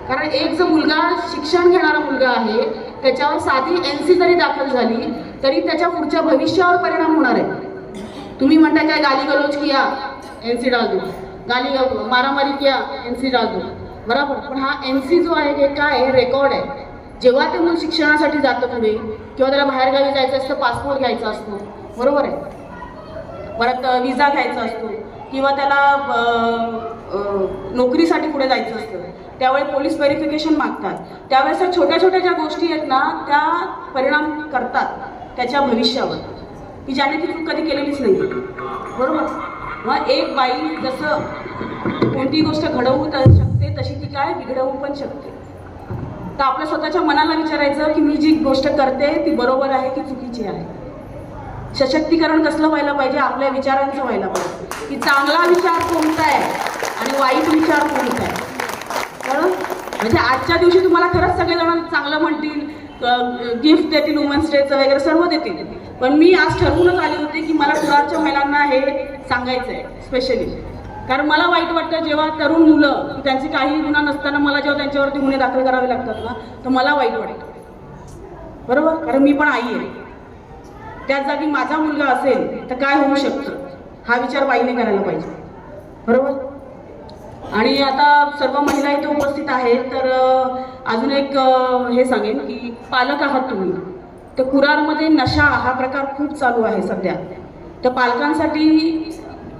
कारण एक जो मुलगा शिक्षण घेणारा मुलगा आहे, त्याच्यावर साधी NC जरी दाखल झाली तरी त्याच्या पुढच्या भविष्यावर परिणाम होणार आहे. तुम्ही म्हणता काय गाली गलोच किया NC डाल दो, मारामारी किया NC डाल दो, बरोबर. पण हा NC जो आहे हे काय आहे, रेकॉर्ड आहे. जेव्हा ते मूल शिक्षणासाठी जातं पुढे किंवा त्याला बाहेरगावी जायचं असतं, पासपोर्ट घ्यायचा असतो, बरोबर आहे, परत विजा घ्यायचा असतो किंवा त्याला नोकरीसाठी पुढे जायचं असतं, त्यावेळी पोलीस व्हेरिफिकेशन मागतात. त्यावेळेस छोट्या छोट्या ज्या गोष्टी आहेत ना, त्या परिणाम करतात त्याच्या भविष्यावर, की ज्याने ती चूक कधी केलेलीच नाही, बरोबर. मग एक बाई जसं कोणती गोष्ट घडवू शकते तशी ती काय बिघडवू पण शकते. तर आपल्या स्वतःच्या मनाला विचारायचं की मी जी गोष्ट करते ती बरोबर आहे की चुकीची आहे. सशक्तीकरण कसलं व्हायला पाहिजे, आपल्या विचारांचं व्हायला पाहिजे, की चांगला विचार कोणता आहे आणि वाईट विचार कोणता आहे. बरोबर. म्हणजे आजच्या दिवशी तुम्हाला खरंच सगळेजण चांगलं म्हणतील, गिफ्ट देतील, वुमन्स डेचं वगैरे सर्व देतील, पण मी आज ठरवूनच आले होते की मला कुरारच्या महिलांना हे सांगायचं आहे स्पेशली. कारण मला वाईट वाटतं जेव्हा तरुण मुलं, त्यांचे काही गुन्हा नसताना मला जेव्हा त्यांच्यावरती गुन्हे दाखल करावे लागतात ना, तर मला वाईट वाटतं, बरोबर. कारण मी पण आई आहे. त्याच जागी माझा मुलगा असेल तर काय होऊ शकतं, हा विचार बाईने करायला पाहिजे, बरोबर. आणि आता सर्व महिला इथे उपस्थित आहेत, तर अजून एक हे सांगेन की पालक आहात तुम्ही, तर कुरारमध्ये नशा हा प्रकार खूप चालू आहे सध्या. तर पालकांसाठी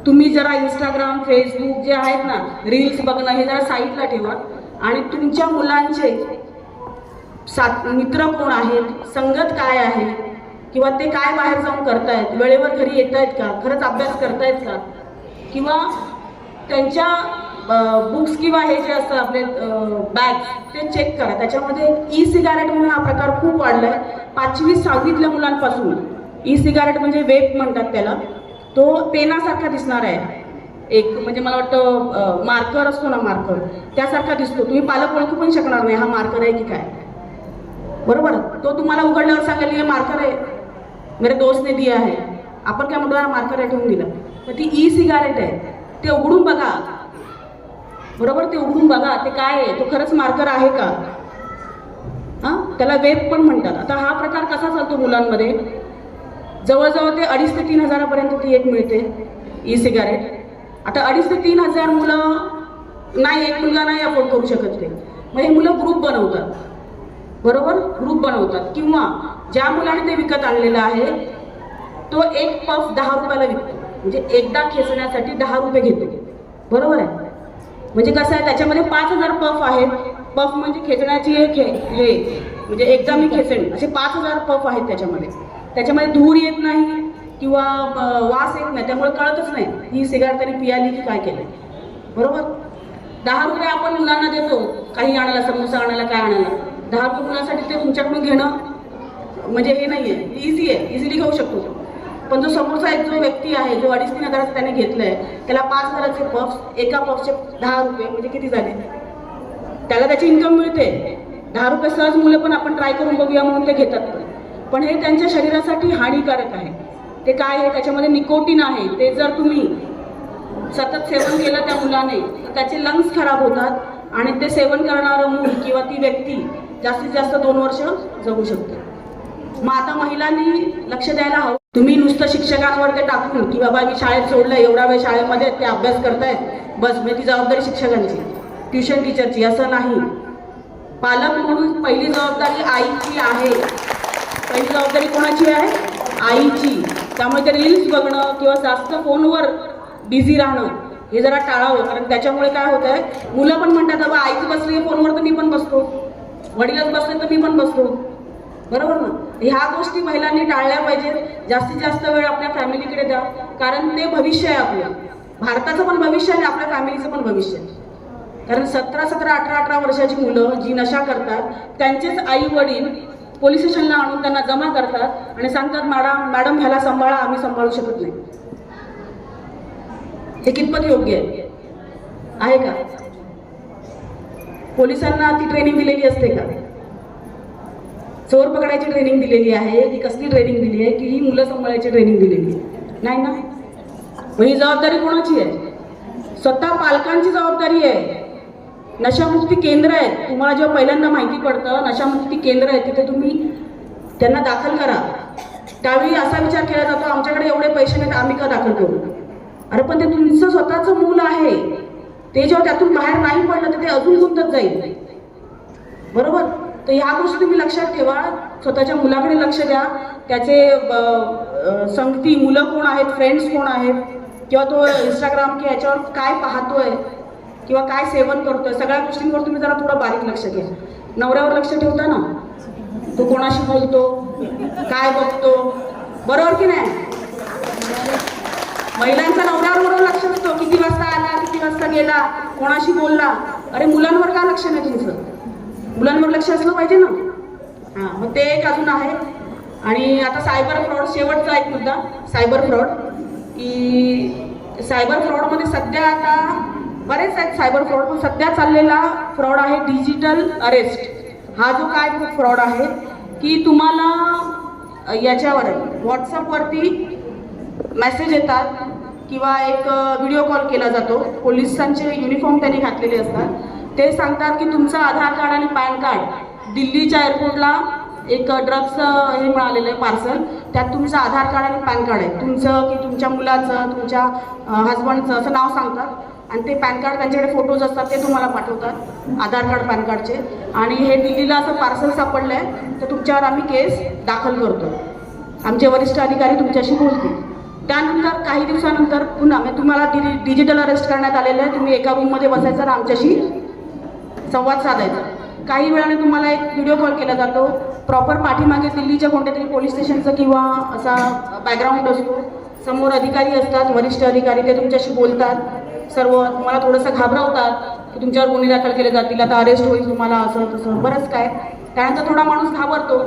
तुम्ही जरा इंस्टाग्राम, फेसबुक जे आहेत ना, रील्स बघणं हे जरा साईडला ठेवा आणि तुमच्या मुलांचे मित्र कोण आहेत, संगत काय आहे, किंवा ते काय बाहेर जाऊन करतायत, वेळेवर घरी येत आहेत का, खरंच अभ्यास करतायत का, किंवा त्यांच्या बुक्स किंवा हे जे असतं आपले बॅग्स ते चेक करा. त्याच्यामध्ये E-सिगारेट म्हणून हा प्रकार खूप वाढला आहे. 5वी 6वीतल्या मुलांपासून E-सिगारेट म्हणजे वेप म्हणतात त्याला, तो पेनासारखा दिसणार आहे, एक म्हणजे मला वाटतं मार्कर असतो ना, मार्कर त्यासारखा दिसतो. तुम्ही पालक ओळखू पण शकणार नाही हा मार्कर आहे की काय, बरोबर. तो तुम्हाला उघडल्यावर सांगेल हे मार्कर आहे, मेरे दोस्त ने दिया है. आपण काय म्हणतो मार्कर आहे ठेवून दिलं, पण ती E-सिगारेट आहे, ते उघडून बघा, बरोबर. ते उघडून बघा ते काय आहे, तो खरंच मार्कर आहे का. हां, त्याला वेप पण म्हणतात. आता हा प्रकार कसा चालतो मुलांमध्ये, जवळजवळ ते 2,500 ते 3,000पर्यंत ती एक मिळते E-सिगारेट. आता 2,500 ते 3,000 मुलं नाही, एक मुलगा नाही अफोर्ड करू शकत ते, मग हे मुलं ग्रुप बनवतात, बरोबर, ग्रुप बनवतात. किंवा ज्या मुलाने ते विकत आणलेलं आहे तो एक पफ 10 रुपयाला विकतो, म्हणजे एकदा खेचण्यासाठी 10 रुपये घेतो, बरोबर आहे. म्हणजे कसं आहे, त्याच्यामध्ये 5,000 पफ आहेत. पफ म्हणजे खेचण्याची एक हे म्हणजे एकदा मी खेचेन असे 5,000 पफ आहेत त्याच्यामध्ये. त्याच्यामध्ये धूर येत नाही किंवा वास येत नाही, त्यामुळे कळतच नाही ही सिगारेट त्यांनी पियाली की काय केलं, बरोबर. 10 रुपये आपण मुलांना देतो काही आणायला, समोसा आणायला, काय आणायला. 10 रुपये मुलांसाठी ते तुमच्याकडून घेणं म्हणजे हे नाही आहे, इझी आहे, इझिली घेऊ शकतो. पण जो समोरचा एक जो व्यक्ती आहे जो 2,500 ते 3,000 त्याने घेतलंय, त्याला 5,000चे पफ्स, एका पफचे 10 रुपये म्हणजे किती झाले, त्याला त्याची इन्कम मिळते. 10 रुपये सहज मुलं पण आपण ट्राय करून बघूया म्हणून ते घेतात, पण हे त्यांच्या शरीरासाठी हानिकारक आहे. ते काय आहे, त्याच्यामध्ये निकोटीन आहे. ते जर तुम्ही सतत सेवन केलं त्या मुलाने तर त्याचे लंग्स खराब होतात आणि ते सेवन करणारं मूल किंवा ती व्यक्ती जास्तीत जास्त 2 वर्ष जगू शकते. मग आता महिलांनी लक्ष द्यायला हवं. तुम्ही नुसतं शिक्षकांवर ते टाकून की बाबा मी शाळेत सोडलं, एवढा वेळ शाळेमध्ये ते अभ्यास करतायत, बस म्हणजे ती जबाबदारी शिक्षकांची, ट्युशन टीचरची, असं नाही. पालक म्हणून पहिली जबाबदारी आईची आहे. पहिली जबाबदारी कोणाची आहे, आईची. त्यामुळे ते रील्स बघणं किंवा जास्त फोनवर बिझी राहणं हे जरा टाळावं. कारण त्याच्यामुळे काय होत आहे, मुलं पण म्हणतात बाबा आईच बसली फोनवर तर मी पण बसतो, वडीलच बसले तर मी पण बसतो, बरोबर ना. ह्या गोष्टी महिलांनी टाळल्या पाहिजेत. जास्तीत जास्त वेळ आपल्या फॅमिलीकडे द्या, कारण ते भविष्य आहे आपलं, भारताचं पण भविष्य आणि आपल्या फॅमिलीचं पण भविष्य. कारण 17, 18 वर्षाची मुलं जी नशा करतात त्यांचेच आई वडील पोलीस स्टेशनला आणून त्यांना जमा करतात आणि सांगतात मॅडम ह्याला सांभाळा, आम्ही सांभाळू शकत नाही. हे कितपत योग्य आहे का. पोलिसांना ती ट्रेनिंग दिलेली असते का? चोर पकडायची ट्रेनिंग दिलेली आहे की कसली ट्रेनिंग दिली आहे की ही मुलं सांभाळायची ट्रेनिंग दिलेली आहे? नाही ना. मग ही जबाबदारी कोणाची आहे? स्वतः पालकांची जबाबदारी आहे. नशामुक्ती केंद्र आहे, तुम्हाला जेव्हा पहिल्यांदा माहिती पडतं नशामुक्ती केंद्र आहे, तिथे तुम्ही त्यांना दाखल करा. त्यावेळी असा विचार केला जातो आमच्याकडे एवढे पैसे नाहीत, आम्ही का दाखल करू? अरे पण ते तुमचं स्वतःचं मूल आहे, ते जेव्हा त्यातून बाहेर नाही पडलं तर ते अजून गुंतत जाईल. बरोबर? तर ह्या गोष्टी तुम्ही लक्षात ठेवा. स्वतःच्या मुलाकडे लक्ष द्या. त्याचे संगती मुलं कोण आहेत, फ्रेंड्स कोण आहेत, किंवा तो इंस्टाग्राम किंवा याच्यावर काय पाहतोय किंवा काय सेवन करतोय, सगळ्या गोष्टींवर तुम्ही जरा थोडं बारीक लक्ष घ्या. नवऱ्यावर लक्ष ठेवता ना, तो कोणाशी बोलतो, काय बघतो, बरोबर की नाही? महिलांचा नवऱ्यावर लक्ष असतो, किती वाजता आला, किती वाजता गेला, कोणाशी बोलला. अरे मुलांवर का लक्ष नाही तुमचं? मुलांवर लक्ष असलं पाहिजे ना. हां, मग ते एक अजून आहे. आणि आता सायबर फ्रॉड, शेवटचा एक मुद्दा, सायबर फ्रॉड. की सायबर फ्रॉडमध्ये सध्या आता बरेच आहेत सायबर फ्रॉड, पण सध्या चाललेला फ्रॉड आहे डिजिटल अरेस्ट. हा जो काय फ्रॉड आहे की तुम्हाला याच्यावर व्हॉट्सअपवरती मेसेज येतात किंवा एक व्हिडिओ कॉल केला जातो. पोलिसांचे युनिफॉर्म त्यांनी घातलेले असतात. ते सांगतात की तुमचं आधार कार्ड आणि पॅन कार्ड, दिल्लीच्या एअरपोर्टला एक ड्रग्सचं हे मिळालेलं आहे पार्सल, त्यात तुमचं आधार कार्ड आणि पॅन कार्ड आहे, तुमचं की तुमच्या मुलाचं, तुमच्या हजबंडचं असं नाव सांगतात. आणि ते पॅन कार्ड, त्यांच्याकडे फोटोज असतात, ते तुम्हाला पाठवतात, आधार कार्ड पॅन कार्डचे. आणि हे दिल्लीला असं पार्सल सापडलं आहे, तर तुमच्यावर आम्ही केस दाखल करतो. आमचे वरिष्ठ अधिकारी तुमच्याशी बोलतील. त्यानंतर काही दिवसानंतर पुन्हा तुम्हाला डिजिटल अरेस्ट करण्यात आलेलं आहे. तुम्ही एका रूममध्ये बसायचं आणि आमच्याशी संवाद साधायचा. काही वेळाने तुम्हाला एक व्हिडिओ कॉल केला जातो. प्रॉपर पाठीमागे दिल्लीच्या कोणत्या तरी पोलीस स्टेशनचं किंवा असा बॅकग्राऊंड असतो. समोर अधिकारी असतात, वरिष्ठ अधिकारी, ते तुमच्याशी बोलतात. सर्व तुम्हाला थोडंसं घाबरवतात की तुमच्यावर गुन्हे दाखल केले जातील, आता अरेस्ट होईल तुम्हाला, असं तसं बरंच काय. त्यानंतर थोडा माणूस घाबरतो.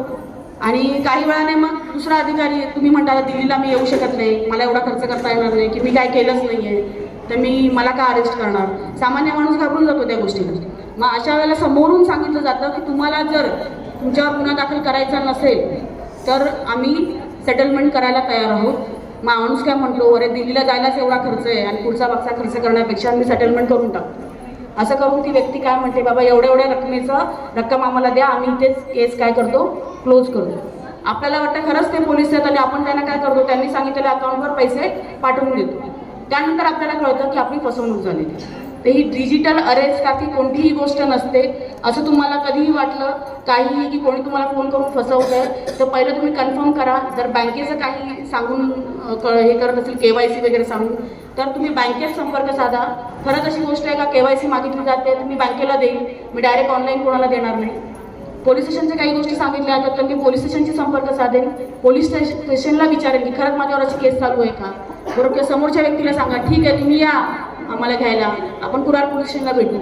आणि काही वेळाने मग दुसरा अधिकारी, तुम्ही म्हणता दिल्लीला मी येऊ शकत नाही, मला एवढा खर्च करता येणार नाही, की मी काय केलंच नाही आहे, तर मला का अरेस्ट करणार. सामान्य माणूस घाबरून जातो त्या गोष्टीला. मग अशा वेळेला समोरून सांगितलं जातं की तुम्हाला जर तुमच्यावर गुन्हा दाखल करायचा नसेल तर आम्ही सेटलमेंट करायला तयार आहोत. माणूस काय म्हणतो, अरे दिल्लीला जायलाच एवढा खर्च आहे आणि पुढचा मागचा खर्च करण्यापेक्षा आम्ही सेटलमेंट करून टाकतो. असं करून ती व्यक्ती काय म्हणते, बाबा एवढ्या रक्कम आम्हाला द्या, आम्ही तेच केस काय करतो, क्लोज करतो. आपल्याला वाटतं खरंच ते पोलीस आहेत आणि आपण त्यांना काय करतो, त्यांनी सांगितलेल्या अकाउंटवर पैसे पाठवून देतो. त्यानंतर आपल्याला कळतं की आपली फसवणूक झालेली. तर ही डिजिटल अरेस्ट का की कोणतीही गोष्ट नसते. असं तुम्हाला कधीही वाटलं काहीही की कोणी तुम्हाला फोन करून फसवत आहे, तर पहिलं तुम्ही कन्फर्म करा. जर बँकेचं काही सांगून हे करत असेल, KYC वगैरे सांगून, तर तुम्ही बँकेत संपर्क साधा. खरंच अशी गोष्ट आहे का KYC मागितली जाते, तुम्ही बँकेला देईल, मी डायरेक्ट ऑनलाईन कोणाला देणार नाही. पोलीस स्टेशनच्या काही गोष्टी सांगितल्या जातात, तर मी पोलीस स्टेशनशी संपर्क साधेन, पोलीस स्टेशनला विचारेन की खरंच माझ्यावर अशी केस चालू आहे का, बरोबर. समोरच्या व्यक्तीला सांगा, ठीक आहे तुम्ही या आम्हाला घ्यायला, आपण कुरार पोलीस स्टेशनला भेटू,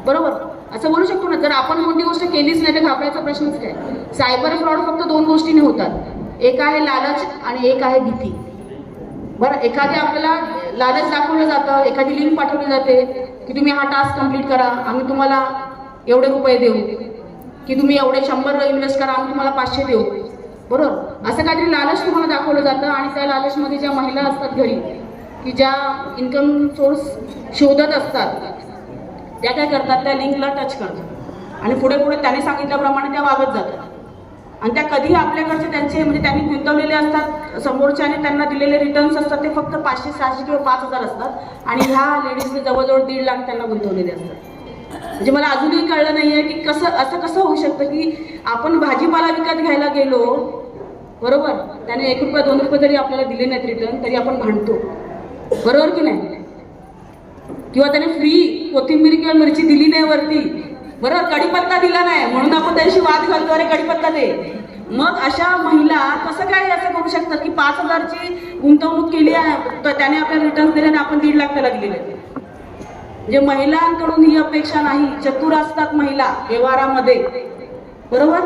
बरोबर, असं बोलू शकतो ना. जर आपण कोणती गोष्ट केलीच नाही तर घाबरायचा प्रश्नच काय. सायबर फ्रॉड फक्त दोन गोष्टीने होतात, एक आहे लालच आणि एक आहे भीती. बरं, एखादी आपल्याला लालच दाखवलं जातं, एखादी लिंक पाठवली जाते की तुम्ही हा टास्क कंप्लीट करा, आम्ही तुम्हाला एवढे रुपये देऊ, की तुम्ही एवढे 100 इन्व्हेस्ट करा, आम्ही तुम्हाला 500 देऊ, बरोबर. असं काहीतरी लालच तुम्हाला दाखवलं जातं. आणि त्या लालचमध्ये ज्या महिला असतात घरी, की ज्या इन्कम सोर्स शोधत असतात, त्या काय करतात, त्या लिंकला टच करतात आणि पुढे पुढे त्याने सांगितल्याप्रमाणे त्या वागत जातात. आणि त्या कधी आपल्याकडचे त्यांचे म्हणजे त्यांनी गुंतवलेले असतात, समोरच्याने त्यांना दिलेले रिटर्न्स असतात ते फक्त 500, 600 किंवा 5000 असतात. आणि ह्या लेडीजने जवळजवळ 1.5 लाख त्यांना गुंतवलेले असतात. म्हणजे मला अजूनही कळलं नाही आहे की असं कसं होऊ शकतं की आपण भाजीपाला विकत घ्यायला गेलो, बरोबर, त्याने 1 रुपया 2 रुपये जरी आपल्याला दिले नाहीत रिटर्न, तरी आपण भांडतो, बरोबर की नाही. किंवा त्याने फ्री कोथिंबीर किंवा मिरची दिली नाही वरती, बरोबर, कढीपत्ता दिला नाही म्हणून आपण त्याशी वाद घालतो, अरे कढीपत्ता दे. मग अशा महिला कसं काय असं करू शकतात की 5000ची गुंतवणूक केली आहे, तर त्याने आपल्याला रिटर्न दिले आणि आपण 1.5 लाख त्याला दिलेले. म्हणजे महिलांकडून ही अपेक्षा नाही. चतुर असतात महिला व्यवहारामध्ये, बरोबर.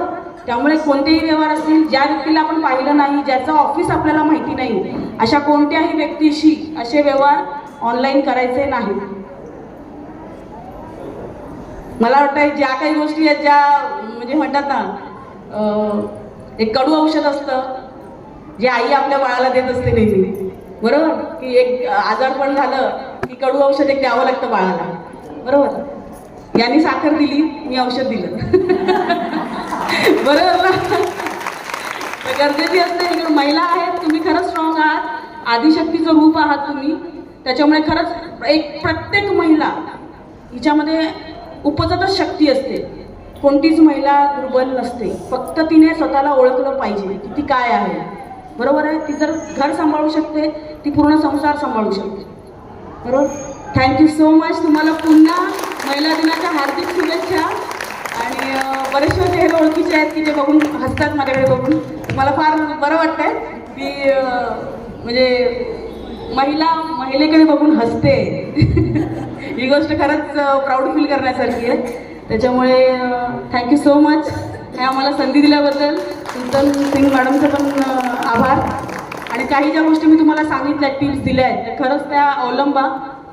त्यामुळे कोणतेही व्यवहार असतील, ज्या व्यक्तीला आपण पाहिलं नाही, ज्याचं ऑफिस आपल्याला माहिती नाही, अशा कोणत्याही व्यक्तीशी असे व्यवहार ऑनलाईन करायचे नाही. मला वाटतं ज्या काही गोष्टी आहेत ज्या म्हणजे म्हणतात ना एक कडू औषध असतं जे आई आपल्या बाळाला देत असते नेहमी, बरोबर, की एक आजारपण झालं की कडू औषध एक द्यावं लागतं बाळाला, बरोबर. यांनी साखर दिली, मी औषध दिलं. बरोबर ना. तर गरजेची असते. महिला आहेत, तुम्ही खरंच स्ट्रॉंग आहात, आदिशक्तीचं रूप आहात तुम्ही. त्याच्यामुळे खरंच एक प्रत्येक महिला हिच्यामध्ये उपजतच शक्ती असते. कोणतीच महिला दुर्बल नसते. फक्त तिने स्वतःला ओळखलं पाहिजे की ती काय आहे, बरोबर आहे. ती जर घर सांभाळू शकते, ती पूर्ण संसार सांभाळू शकते, बरोबर. Thank you so much. तुम्हाला पुन्हा महिला दिनाच्या हार्दिक शुभेच्छा. आणि बरेचसे हे ओळखीचे आहेत की ते बघून हसतात माझ्याकडे बघून. मला फार बरं वाटतंय की म्हणजे महिलेकडे बघून हसते. ही गोष्ट खरंच प्राऊड फील करण्यासारखी आहे. त्याच्यामुळे थँक्यू सो मच हे आम्हाला संधी दिल्याबद्दल. कुंतल सिंग मॅडमचं पण आभार. आणि काही ज्या गोष्टी मी तुम्हाला सांगितल्या, टिप्स दिल्या आहेत, त्या खरंच त्या अवलंबा,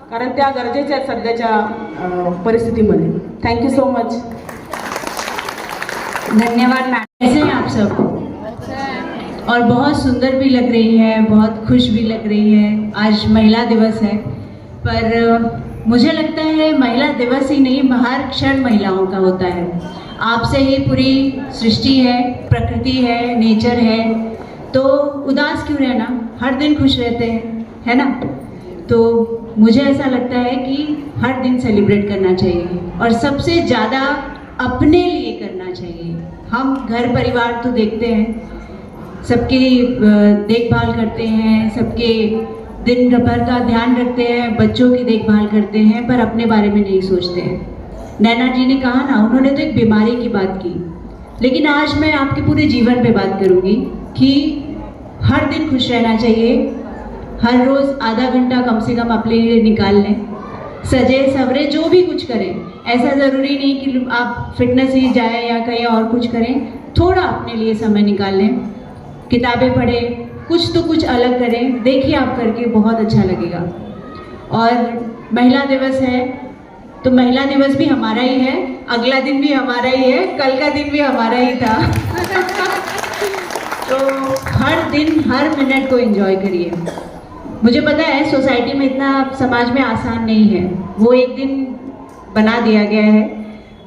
कारण त्या गरजेच्या आहेत सध्याच्या परिस्थितीमध्ये. Thank you so much. धन्यवाद मैम. कैसे हैं आप सब? और बहुत सुंदर भी लग रही है, बहुत खुश भी लग रही है. आज महिला दिवस है, पर मुझे लगता है महिला दिवस ही नहीं, हर क्षण महिलाओं का होता है. आपसे ही पूरी सृष्टि है, प्रकृति है, नेचर है, तो उदास क्यों रहना, हर दिन खुश रहते हैं, है ना. तो मुझे ऐसा लगता है कि हर दिन सेलिब्रेट करना चाहिए, और सबसे ज़्यादा अपने लिए करना चाहिए. हम घर परिवार तो देखते हैं, सबकी देखभाल करते हैं, सबके दिन भर का ध्यान रखते हैं, बच्चों की देखभाल करते हैं, पर अपने बारे में नहीं सोचते हैं. नैना जी ने कहा ना, उन्होंने तो एक बीमारी की बात की, लेकिन आज मैं आपके पूरे जीवन पे बात करूँगी कि हर दिन खुश रहना चाहिए. हर रोज़ आधा घंटा कम से कम अपने लिए निकाल लें. सजे सवरे जो भी कुछ करें, ऐसा ज़रूरी नहीं कि आप फिटनेस ही जाए या कहीं और कुछ करें. थोड़ा अपने लिए समय निकाल लें, किताबें पढ़ें, कुछ तो कुछ अलग करें. देखिए आप करके बहुत अच्छा लगेगा. और महिला दिवस है तो महिला दिवस भी हमारा ही है, अगला दिन भी हमारा ही है, कल का दिन भी हमारा ही था. तो हर दिन हर मिनट को एंजॉय करिए. मुझे पता है सोसाइटी में इतना समाज में आसान नहीं है, वो एक दिन बना दिया गया है,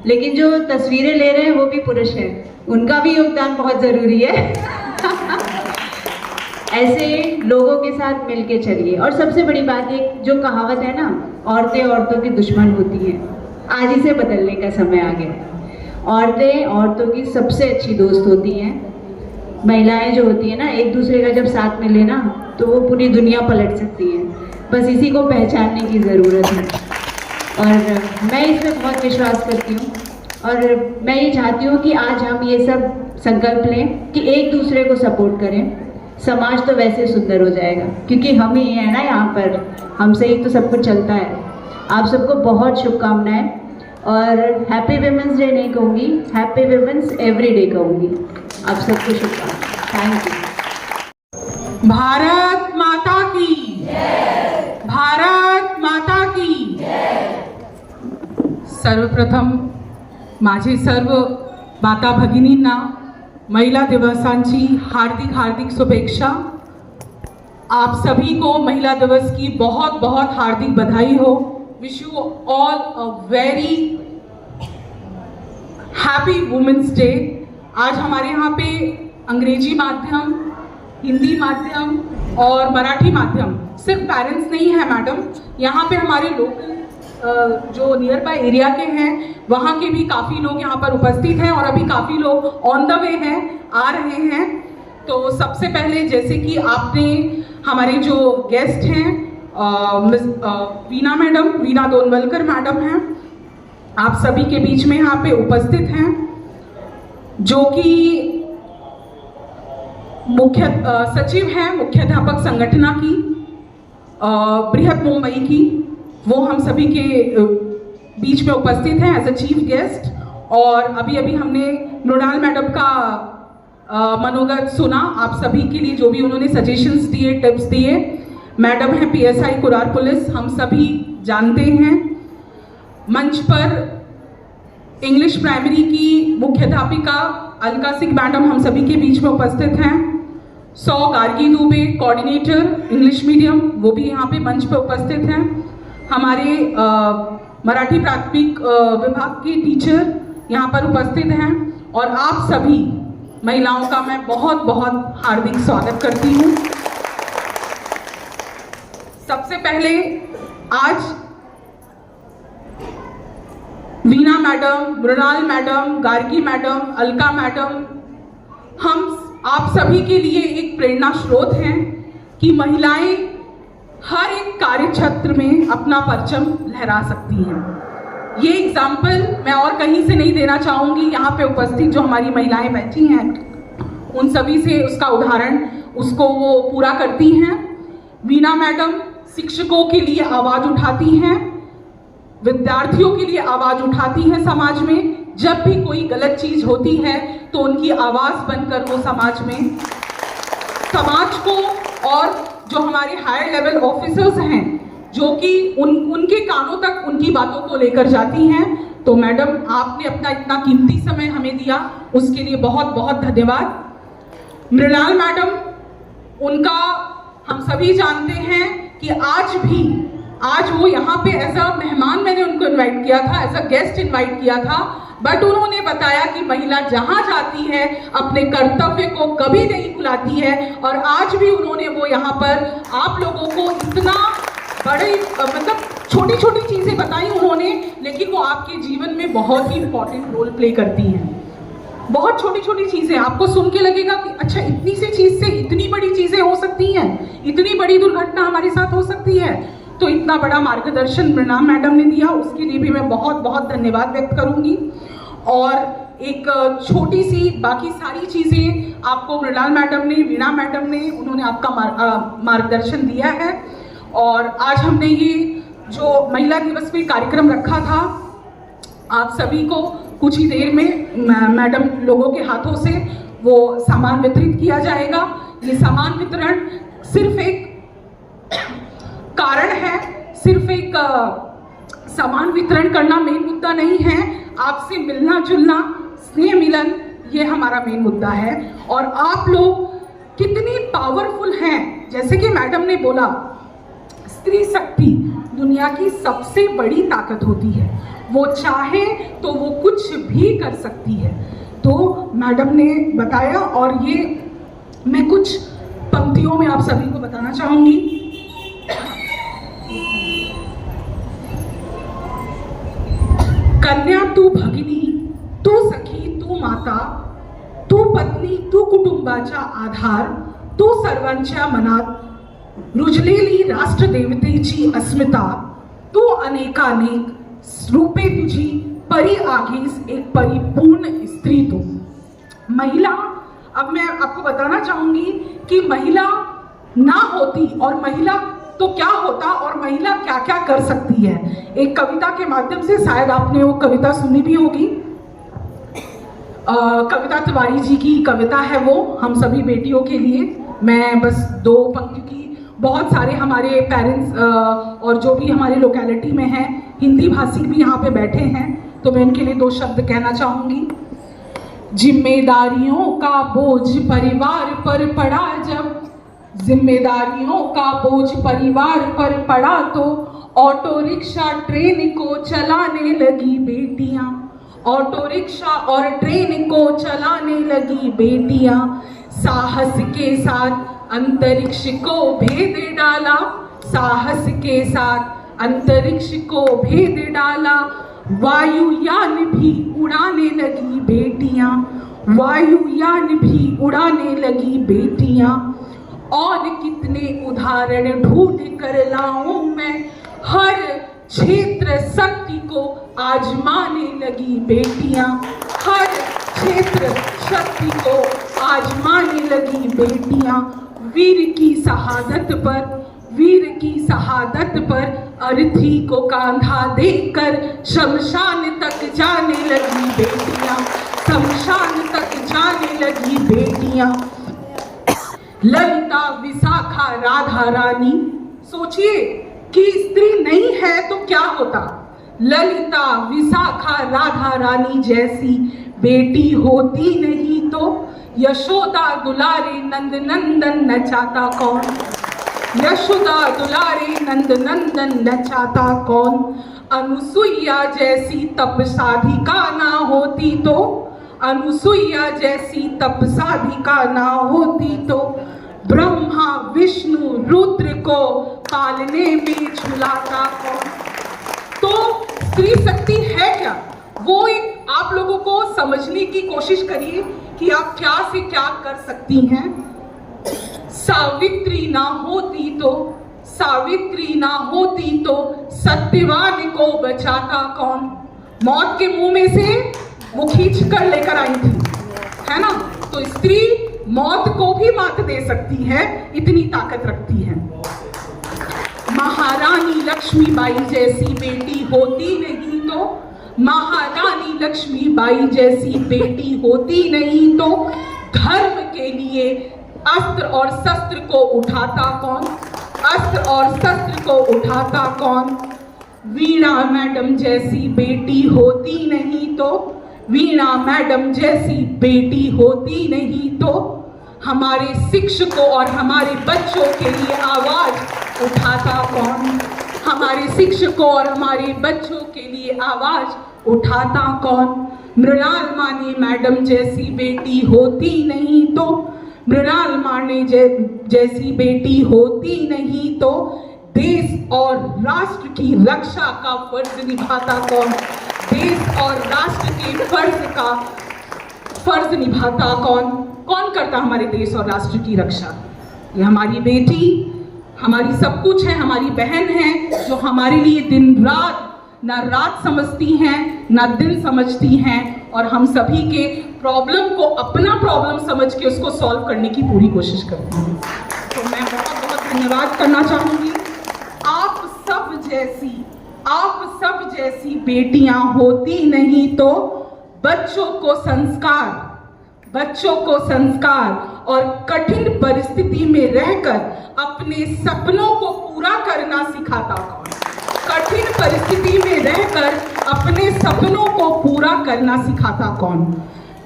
लेकिन जो तस्वीरें ले रहे हैं वो भी पुरुष हैं, उनका भी योगदान बहुत ज़रूरी है. ऐसे लोगों के साथ मिलके चलिए. और सबसे बड़ी बात, एक जो कहावत है ना, औरतें औरतों की दुश्मन होती हैं, आज इसे बदलने का समय आ गया. औरतें औरतों की सबसे अच्छी दोस्त होती हैं. महिलाएं जो होती हैं ना, एक दूसरे का जब साथ में लेना तो वो पूरी दुनिया पलट सकती हैं. बस इसी को पहचानने की ज़रूरत है, और मैं इसमें बहुत विश्वास करती हूँ. और मैं ये चाहती हूँ कि आज हम ये सब संकल्प लें कि एक दूसरे को सपोर्ट करें. समाज तो वैसे सुंदर हो जाएगा, क्योंकि हम ही हैं ना यहाँ पर, हमसे ही तो सब कुछ चलता है. आप सबको बहुत शुभकामनाएं. और हैप्पी विमेंस डे नहीं कहूँगी, हैप्पी विमेंस एवरी डे कहूँगी. आप सबको शुभकामनाएं. Thank you. भारत माता की, भारत माता की. सर्वप्रथम माझे सर्व माता भगिनींना महिला दिवसांची हार्दिक हार्दिक शुभेच्छा. आप सभी को महिला दिवस की बहुत बहुत हार्दिक बधाई हो. Wish you all a very happy women's day. आज हमारे यहाँ पे अंग्रेजी माध्यम, हिंदी माध्यम और मराठी माध्यम, सिर्फ पेरेंट्स नहीं है मैडम, यहाँ पे हमारे लोकल जो नियर बाय एरिया के हैं वहाँ के भी काफ़ी लोग यहाँ पर उपस्थित हैं, और अभी काफ़ी लोग ऑन द वे हैं, आ रहे हैं. तो सबसे पहले जैसे कि आपने हमारे जो गेस्ट हैं miss Veena madam, Veena Donwalkar madam हैं, आप सभी के बीच में यहाँ पे उपस्थित हैं, जो कि मुख्य सचिव हैं मुख्याध्यापक संगठना की बृहत मुंबई की. वो हम सभी के बीच में उपस्थित हैं एज अ चीफ गेस्ट. और अभी अभी हमने मृणाल मैडम का मनोगत सुना, आप सभी के लिए जो भी उन्होंने सजेशंस दिए, टिप्स दिए. मैडम है PSI कुरार पुलिस, हम सभी जानते हैं. मंच पर इंग्लिश प्राइमरी की मुख्याध्यापिका अलका सिंह मैडम हम सभी के बीच में उपस्थित हैं। Gargi Dubey coordinator English medium, वो भी यहाँ पे मंच पे उपस्थित हैं। हमारे मराठी प्राथमिक विभाग के टीचर यहाँ पर उपस्थित हैं और आप सभी महिलाओं का मैं बहुत बहुत हार्दिक स्वागत करती हूँ। सबसे पहले आज Veena madam, Mrinal madam, Gargi madam, Alka madam, हम आप सभी के लिए एक प्रेरणा स्रोत हैं कि महिलाएं हर एक कार्य क्षेत्र में अपना परचम लहरा सकती हैं। ये एग्जाम्पल मैं और कहीं से नहीं देना चाहूँगी, यहाँ पे उपस्थित जो हमारी महिलाएं बैठी हैं उन सभी से उसका उदाहरण उसको वो पूरा करती हैं। वीना मैडम शिक्षकों के लिए आवाज़ उठाती हैं, विद्यार्थियों के लिए आवाज़ उठाती हैं समाज में। जब भी कोई गलत चीज़ होती है तो उनकी आवाज़ बनकर वो समाज को और जो हमारे हायर लेवल ऑफिसर्स हैं जो कि उनके कानों तक उनकी बातों को लेकर जाती हैं। तो मैडम, आपने अपना इतना कीमती समय हमें दिया, उसके लिए बहुत बहुत धन्यवाद। मृणाल मैडम, उनका हम सभी जानते हैं कि आज वो यहाँ पे एज अ मेहमान मैंने उनको इनवाइट किया था, एज अ गेस्ट इनवाइट किया था, बट उन्होंने बताया कि महिला जहाँ जाती है अपने कर्तव्य को कभी नहीं भुलाती है। और आज भी उन्होंने वो यहाँ पर आप लोगों को इतना बड़े मतलब छोटी छोटी चीज़ें बताई उन्होंने, लेकिन वो आपके जीवन में बहुत ही इम्पोर्टेंट रोल प्ले करती हैं। बहुत छोटी छोटी चीज़ें आपको सुन के लगेगा कि अच्छा इतनी सी चीज़ से इतनी बड़ी चीज़ें हो सकती हैं, इतनी बड़ी दुर्घटना हमारे साथ हो सकती है। तो इतना बड़ा मार्गदर्शन मृणाल मैडम ने दिया, उसके लिए भी मैं बहुत बहुत धन्यवाद व्यक्त करूंगी। और एक छोटी सी बाकी सारी चीज़ें आपको मृणाल मैडम ने, वीणा मैडम ने, उन्होंने आपका मार्गदर्शन दिया है। और आज हमने ये जो महिला दिवस पे कार्यक्रम रखा था, आप सभी को कुछ ही देर में मैडम लोगों के हाथों से वो सामान वितरित किया जाएगा। ये सामान वितरण सिर्फ एक कारण है, सिर्फ एक सामान वितरण करना मेन मुद्दा नहीं है। आपसे मिलना जुलना, स्नेह मिलन, ये हमारा मेन मुद्दा है। और आप लोग कितनी पावरफुल हैं, जैसे कि मैडम ने बोला, स्त्री शक्ति दुनिया की सबसे बड़ी ताकत होती है। वो चाहे तो वो कुछ भी कर सकती है। तो मैडम ने बताया और ये मैं कुछ पंक्तियों में आप सभी को बताना चाहूँगी। कन्या तू भगिनी, तू सखी, तू माता, तू पत्नी, तू कुटुंबाचा आधार, तू सर्वांच्या मनात रुजलेली राष्ट्रदेवतेची अस्मिता, तू अनेकानेक रूपे तुझी परी आगीस, एक परिपूर्ण स्त्री तू। महिला, अब मैं आपको बताना चाहूंगी कि महिला ना होती और महिला तो क्या होता और महिला क्या क्या कर सकती है। एक कविता के माध्यम से, शायद आपने वो कविता सुनी भी होगी, कविता तिवारी जी की कविता है वो, हम सभी बेटियों के लिए। मैं बस दो पंक्ति की, बहुत सारे हमारे पेरेंट्स और जो भी हमारे लोकेलिटी में हैं, हिंदी भाषी भी यहाँ पे बैठे हैं, तो मैं उनके लिए दो शब्द कहना चाहूँगी। जिम्मेदारियों का बोझ परिवार पर पड़ा, जब जिम्मेदारियों का बोझ परिवार पर पड़ा तो ऑटो रिक्शा ट्रेन को चलाने लगी बेटियां, ऑटो रिक्शा और ट्रेन को चलाने लगी बेटियां। साहस के साथ अंतरिक्ष को भेद डाला, साहस के साथ अंतरिक्ष को भेद डाला। वायुयान भी उड़ाने लगी बेटियां, वायुयान भी उड़ाने लगी बेटियां। और कितने उदाहरण ढूंढ कर लाऊं मैं, हर क्षेत्र शक्ति को आजमाने लगी बेटियां, हर क्षेत्र शक्ति को आजमाने लगी बेटियां। वीर की शहादत पर अर्थी को कांधा देकर शमशान तक जाने लगी बेटियां, शमशान तक जाने लगी बेटियां। ललिता, विशाखा, राधा रानी, सोचिए कि स्त्री नहीं है तो क्या होता। ललिता, विशाखा, राधा रानी जैसी बेटी होती नहीं तो यशोदा दुलारे नंद नंदन नचाता कौन। यशोदा दुलारे नंद नंदन नचाता कौन। अनुसुईया जैसी तप साधिका ना होती तो, अनुसुईया जैसी तप साधिका ना होती तो ब्रह्मा विष्णु रुद्र को पालने में झुलाता कौन। तो स्त्री शक्ति है क्या, वो एक आप लोगों को समझने की कोशिश करिए कि आप क्या से क्या कर सकती हैं। सावित्री ना होती तो, सावित्री ना होती तो सत्यवान को बचाता कौन। मौत के मुंह में से वो खींच कर लेकर आई थी, है ना। तो स्त्री मौत को भी मात दे सकती है, इतनी ताकत रखती है। महारानी लक्ष्मीबाई जैसी बेटी होती नहीं तो, महारानी लक्ष्मीबाई जैसी बेटी होती नहीं तो धर्म के लिए अस्त्र और शस्त्र को उठाता कौन। अस्त्र और शस्त्र को उठाता कौन। वीणा मैडम जैसी बेटी होती नहीं तो, वीणा मैडम जैसी बेटी होती नहीं तो हमारे शिक्षकों और हमारे बच्चों के लिए आवाज उठाता कौन। हमारे शिक्षकों और हमारे बच्चों के लिए आवाज उठाता कौन। मृणाल माने मैडम जैसी बेटी होती नहीं तो, मृणाल माने जैसी बेटी होती नहीं तो देश और राष्ट्र की रक्षा का फर्ज निभाता कौन। देश और राष्ट्र के फर्ज निभाता कौन। कौन करता हमारे देश और राष्ट्र की रक्षा। ये हमारी बेटी, हमारी सब कुछ है, हमारी बहन है, जो हमारे लिए दिन रात ना रात समझती हैं ना दिन समझती हैं, और हम सभी के प्रॉब्लम को अपना प्रॉब्लम समझ के उसको सॉल्व करने की पूरी कोशिश करती हैं। तो मैं बहुत बहुत धन्यवाद करना चाहूँगी। आप सब जैसी बेटियां होती नहीं तो बच्चों को संस्कार और कठिन परिस्थिति में रहकर अपने सपनों को पूरा करना सिखाता कौन। कठिन परिस्थिति में रहकर अपने सपनों को पूरा करना सिखाता कौन।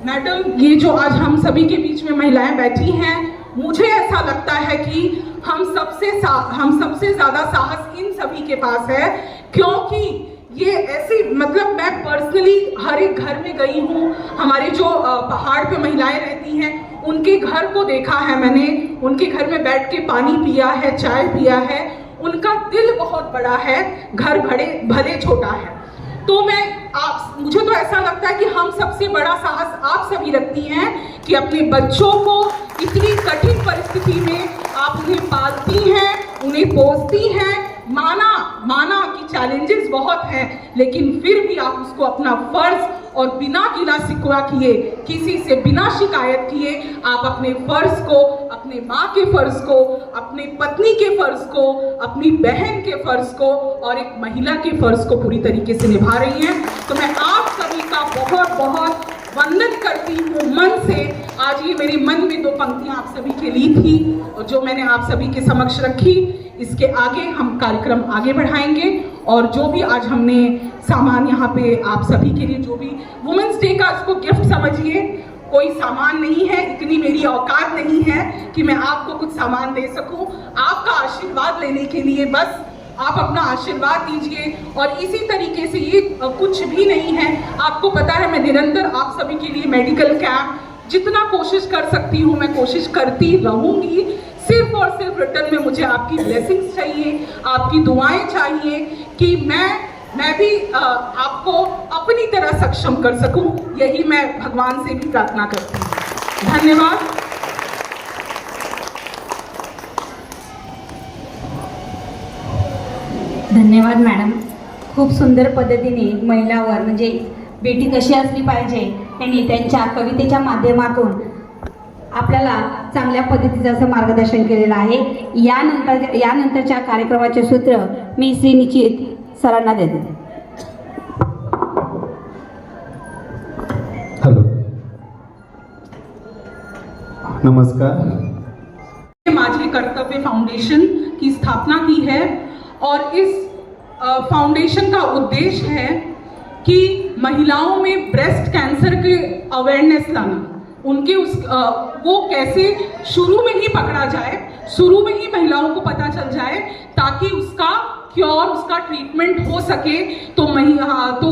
मैडम, ये जो आज हम सभी के बीच में महिलाएं बैठी हैं, मुझे ऐसा लगता है कि हम सबसे ज्यादा साहस इन सभी के पास है, क्योंकि ये ऐसी, मतलब मैं पर्सनली हर एक घर में गई हूँ, हमारे जो पहाड़ पे महिलाएं रहती हैं उनके घर को देखा है मैंने, उनके घर में बैठ के पानी पिया है, चाय पिया है, उनका दिल बहुत बड़ा है, घर भले छोटा है। तो मुझे तो ऐसा लगता है कि हम सबसे बड़ा साहस आप सभी रखती हैं कि अपने बच्चों को इतनी कठिन परिस्थिति में आप उन्हें पालती हैं, उन्हें पोसती हैं। माना कि चैलेंजेस बहुत हैं, लेकिन फिर भी आप उसको अपना फर्ज और बिना गिला शिकवा किए, किसी से बिना शिकायत किए, आप अपने फर्ज को, अपने माँ के फर्ज को, अपने पत्नी के फर्ज को, अपनी बहन के फर्ज को और एक महिला के फर्ज को पूरी तरीके से निभा रही हैं। तो मैं आप सभी का बहुत बहुत वंदन करती हूँ मन से। आज ये मेरे मन में 2 पंक्तियाँ आप सभी के लिए थी और जो मैंने आप सभी के समक्ष रखी। इसके आगे हम कार्यक्रम आगे बढ़ाएंगे और जो भी आज हमने सामान यहाँ पे आप सभी के लिए, जो भी वुमेन्स डे का इसको गिफ्ट समझिए, कोई सामान नहीं है, इतनी मेरी औकात नहीं है कि मैं आपको कुछ सामान दे सकूं। आपका आशीर्वाद लेने के लिए बस आप अपना आशीर्वाद दीजिए। और इसी तरीके से ये कुछ भी नहीं है, आपको पता है मैं निरंतर आप सभी के लिए मेडिकल कैंप जितना कोशिश कर सकती हूँ मैं कोशिश करती रहूँगी। सिर्फ और सिर्फ रिटर्न में मुझे आपकी ब्लेसिंग्स चाहिए, आपकी दुआएं चाहिए कि मैं भी आपको अपनी तरह सक्षम कर सकूं। यही मैं भगवान से भी प्रार्थना करती हूँ। धन्यवाद। धन्यवाद मॅडम। खूप सुंदर पद्धतीने महिलावर म्हणजे बेटी कशी असली पाहिजे त्यांनी त्यांच्या कवितेच्या माध्यमातून आपल्याला चांगल्या पद्धतीचं असं मार्गदर्शन केलेलं आहे। यानंतरच्या कार्यक्रमाचे सूत्र मी श्री निश्चित सरांना देते। हेलो, नमस्कार। माझे कर्तव्य फाउंडेशन की स्थापना की है और इस फाउंडेशन का उद्देश्य है कि महिलाओं में ब्रेस्ट कैंसर के अवेयरनेस लाना, उनके वो कैसे शुरू में ही पकड़ा जाए, शुरू में ही महिलाओं को पता चल जाए ताकि उसका क्योर, उसका ट्रीटमेंट हो सके। तो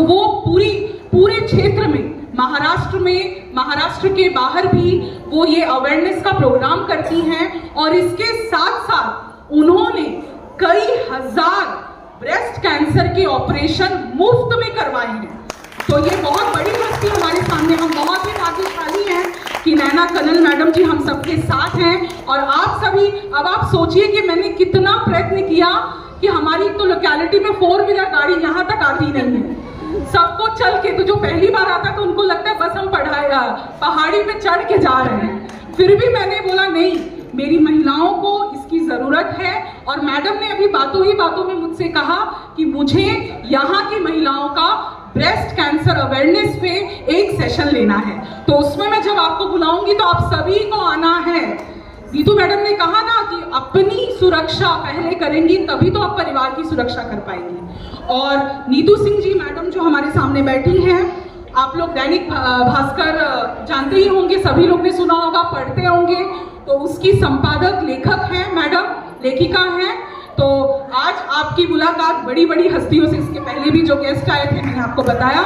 वो पूरे क्षेत्र में, महाराष्ट्र के बाहर भी वो ये अवेयरनेस का प्रोग्राम करती हैं और इसके साथ साथ उन्होंने कई हजार ब्रेस्ट कैंसर के ऑपरेशन मुफ्त में करवाए हैं। तो ये बहुत बड़ी हस्ती हमारे सामने, हम बहुत ही भाग्यशाली हैं कि नैना कनल मैडम जी हम सबके साथ हैं। और आप सभी, अब आप सोचिए कि मैंने कितना प्रयत्न किया कि हमारी तो लोकेलिटी में 4 व्हीलर गाड़ी यहाँ तक आती नहीं है, सबको चल के, तो जो पहली बार आता तो उनको लगता है बस हम पहाड़ी पे चढ़ के जा रहे हैं। फिर भी मैंने बोला नहीं, मेरी महिलाओं को इसकी जरूरत है। और मैडम ने अभी बातों ही बातों में मुझसे कहा कि मुझे यहाँ की महिलाओं का ब्रेस्ट कैंसर अवेयरनेस पे एक सेशन लेना है, तो उसमें मैं जब आपको बुलाऊंगी तो आप सभी को आना है। नीतू मैडम ने कहा ना कि अपनी सुरक्षा पहले करेंगी तभी तो आप परिवार की सुरक्षा कर पाएंगी। और नीतू सिंह जी मैडम जो हमारे सामने बैठी हैं, आप लोग दैनिक भास्कर जानते ही होंगे, सभी लोग ने सुना होगा, पढ़ते होंगे, तो उसकी संपादक लेखक हैं मैडम, लेखिका हैं। तो आज आपकी मुलाकात बड़ी बड़ी हस्तियों से, इसके पहले भी जो गेस्ट आए थे मैंने आपको बताया,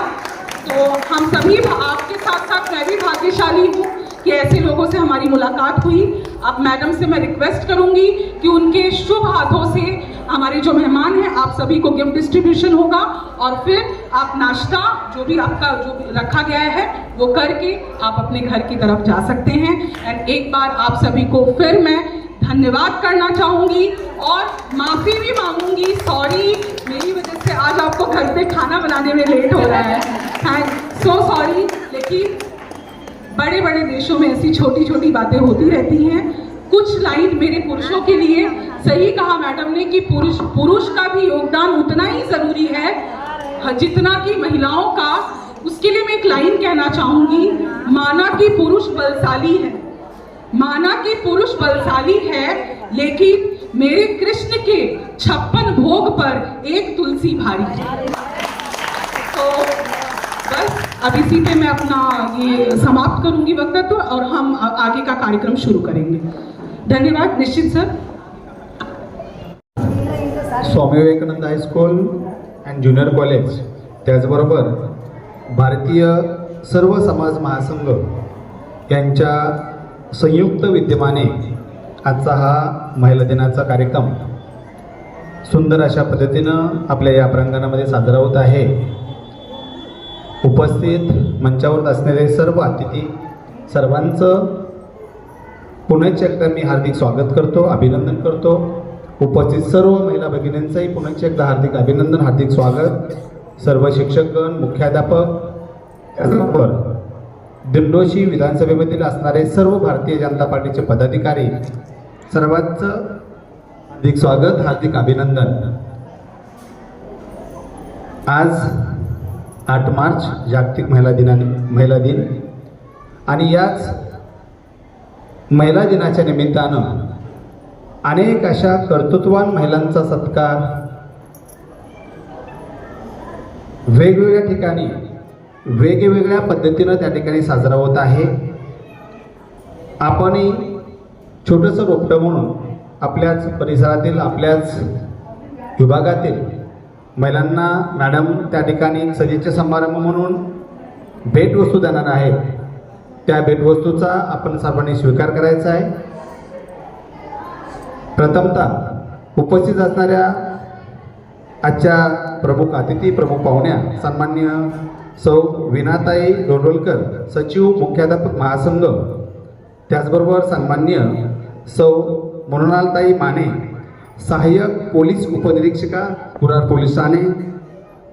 तो हम सभी आपके साथ साथ मैं भी भाग्यशाली हूँ कि ऐसे लोगों से हमारी मुलाकात हुई। अब मैडम से मैं रिक्वेस्ट करूंगी कि उनके शुभ हाथों से हमारे जो मेहमान हैं आप सभी को गिफ्ट डिस्ट्रीब्यूशन होगा और फिर आप नाश्ता जो भी आपका जो रखा गया है वो करके आप अपने घर की तरफ जा सकते हैं। एंड एक बार आप सभी को फिर मैं धन्यवाद करना चाहूंगी और माफी भी मांगूंगी, सॉरी मेरी वजह से आज आपको घर पे खाना बनाने में लेट हो रहा है, थैंक सो सॉरी। लेकिन बड़े बड़े देशों में ऐसी छोटी छोटी बातें होती रहती हैं। कुछ लाइन मेरे पुरुषों के लिए, सही कहा मैडम ने कि पुरुष का भी योगदान उतना ही जरूरी है जितना कि महिलाओं का। उसके लिए मैं एक लाइन कहना चाहूंगी, माना कि पुरुष बलशाली है, माना कि पुरुष बलशाली है, लेकिन मेरे कृष्ण के 56 भोग पर एक तुलसी भारी है। तो बस अब इसी पे मैं अपना ये समाप्त करूंगी वक्तव्य और हम आगे का कार्यक्रम शुरू करेंगे। धन्यवाद। निश्चित sir. Swami Vivekananda high school and junior college, त्याचबरोबर भारतीय सर्व समाज महासंघ यांच्या संयुक्त विद्यमाने आजचा हा महिला दिनाचा कार्यक्रम सुंदर अशा पद्धतीनं आपल्या या प्रांगणामध्ये साजरा होत आहे। उपस्थित मंचावर असलेले सर्व अतिथी सर्वांचं पुनश्च एकदा मी हार्दिक स्वागत करतो, अभिनंदन करतो। उपस्थित सर्व महिला भगिनींचंही पुनश्च एकदा हार्दिक अभिनंदन, हार्दिक स्वागत। सर्व शिक्षकगण, मुख्याध्यापक, त्याचबरोबर दिंडोशी विधानसभेमधील असणारे सर्व भारतीय जनता पार्टीचे पदाधिकारी सर्वांचं हार्दिक स्वागत, हार्दिक अभिनंदन। आज 8 मार्च जागतिक महिला दिन आणि याच महिला दिनाच्या निमित्तानं अनेक अशा कर्तृत्ववान महिलांचा सत्कार वेगवेगळ्या ठिकाणी वेगवेगळ्या पद्धतीनं त्या ठिकाणी साजरा होत आहे। आपणही छोटंसं रोपटं म्हणून आपल्याच परिसरातील, आपल्याच विभागातील महिलांना मॅडम त्या ठिकाणी सदिच्छा समारंभ म्हणून भेटवस्तू देणार आहेत। त्या भेटवस्तूचा आपण सर्वांनी स्वीकार करायचा आहे। प्रथमतः उपस्थित असणाऱ्या आजच्या प्रमुख अतिथी, प्रमुख पाहुण्या सन्माननीय सौ वीणाताई डोंडवलकर, सचिव मुख्याध्यापक महासंघ, त्याचबरोबर सन्माननीय सौ मृणालताई माने, सहाय्यक पोलीस उपनिरीक्षिका, कुरार पोलीस ठाणे,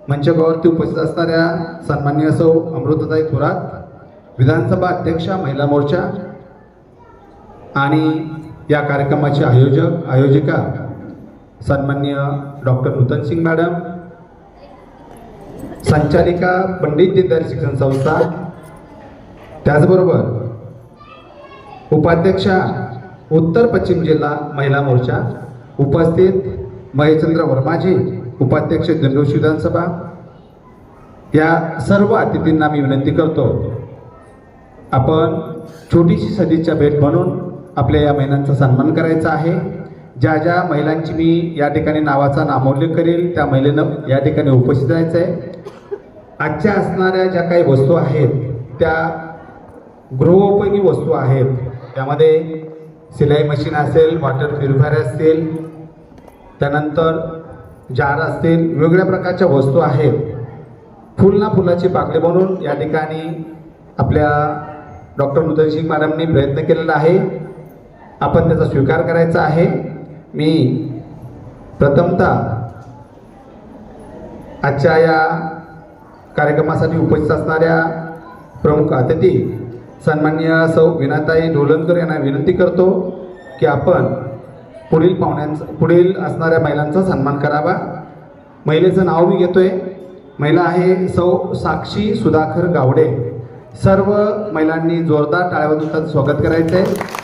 मंचकावरती उपस्थित असणाऱ्या सन्माननीय सौ अमृताताई थोरात, विधानसभा अध्यक्षा महिला मोर्चा, आणि या कार्यक्रमाचे आयोजिका सन्माननीय डॉक्टर नूतन सिंग मॅडम, संचालिका पंडित दीनदयाल शिक्षण संस्था, त्याचबरोबर उपाध्यक्षा उत्तर पश्चिम जिल्हा महिला मोर्चा, उपस्थित महेशचंद्र वर्माजी, उपाध्यक्ष दिंडोशी विधानसभा या सर्व अतिथींना मी विनंती करतो, आपण छोटीशी सदिच्छा भेट म्हणून आपल्या या महिलांचा सन्मान करायचा आहे. ज्या ज्या महिलांची मी या ठिकाणी नावाचा नामोल्लेख करेल त्या महिलेनं या ठिकाणी उपस्थित राहायचं आहे. आजच्या असणाऱ्या ज्या काही वस्तू आहेत त्या गृहोपयोगी वस्तू आहेत. त्यामध्ये सिलाई मशीन असेल, वॉटर प्युरिफायर असतील, त्यानंतर जार असतील, वेगवेगळ्या प्रकारच्या वस्तू आहेत. फुलाची बागडे बनवून या ठिकाणी आपल्या डॉक्टर नूतन सिंग मॅडमनी प्रयत्न केलेला आहे. आपण त्याचा स्वीकार करायचा आहे. मी प्रथमतः आजच्या या कार्यक्रमासाठी उपस्थित असणाऱ्या प्रमुख अतिथी सन्माननीय सौ विनाताई ढोलनकर यांना विनंती करतो की आपण पुढील असणाऱ्या महिलांचा सन्मान करावा. महिलेचं नाव मी घेतोय. महिला आहे सौ साक्षी सुधाकर गावडे. सर्व महिलांनी जोरदार टाळ्या वाजवून स्वागत करायचं आहे.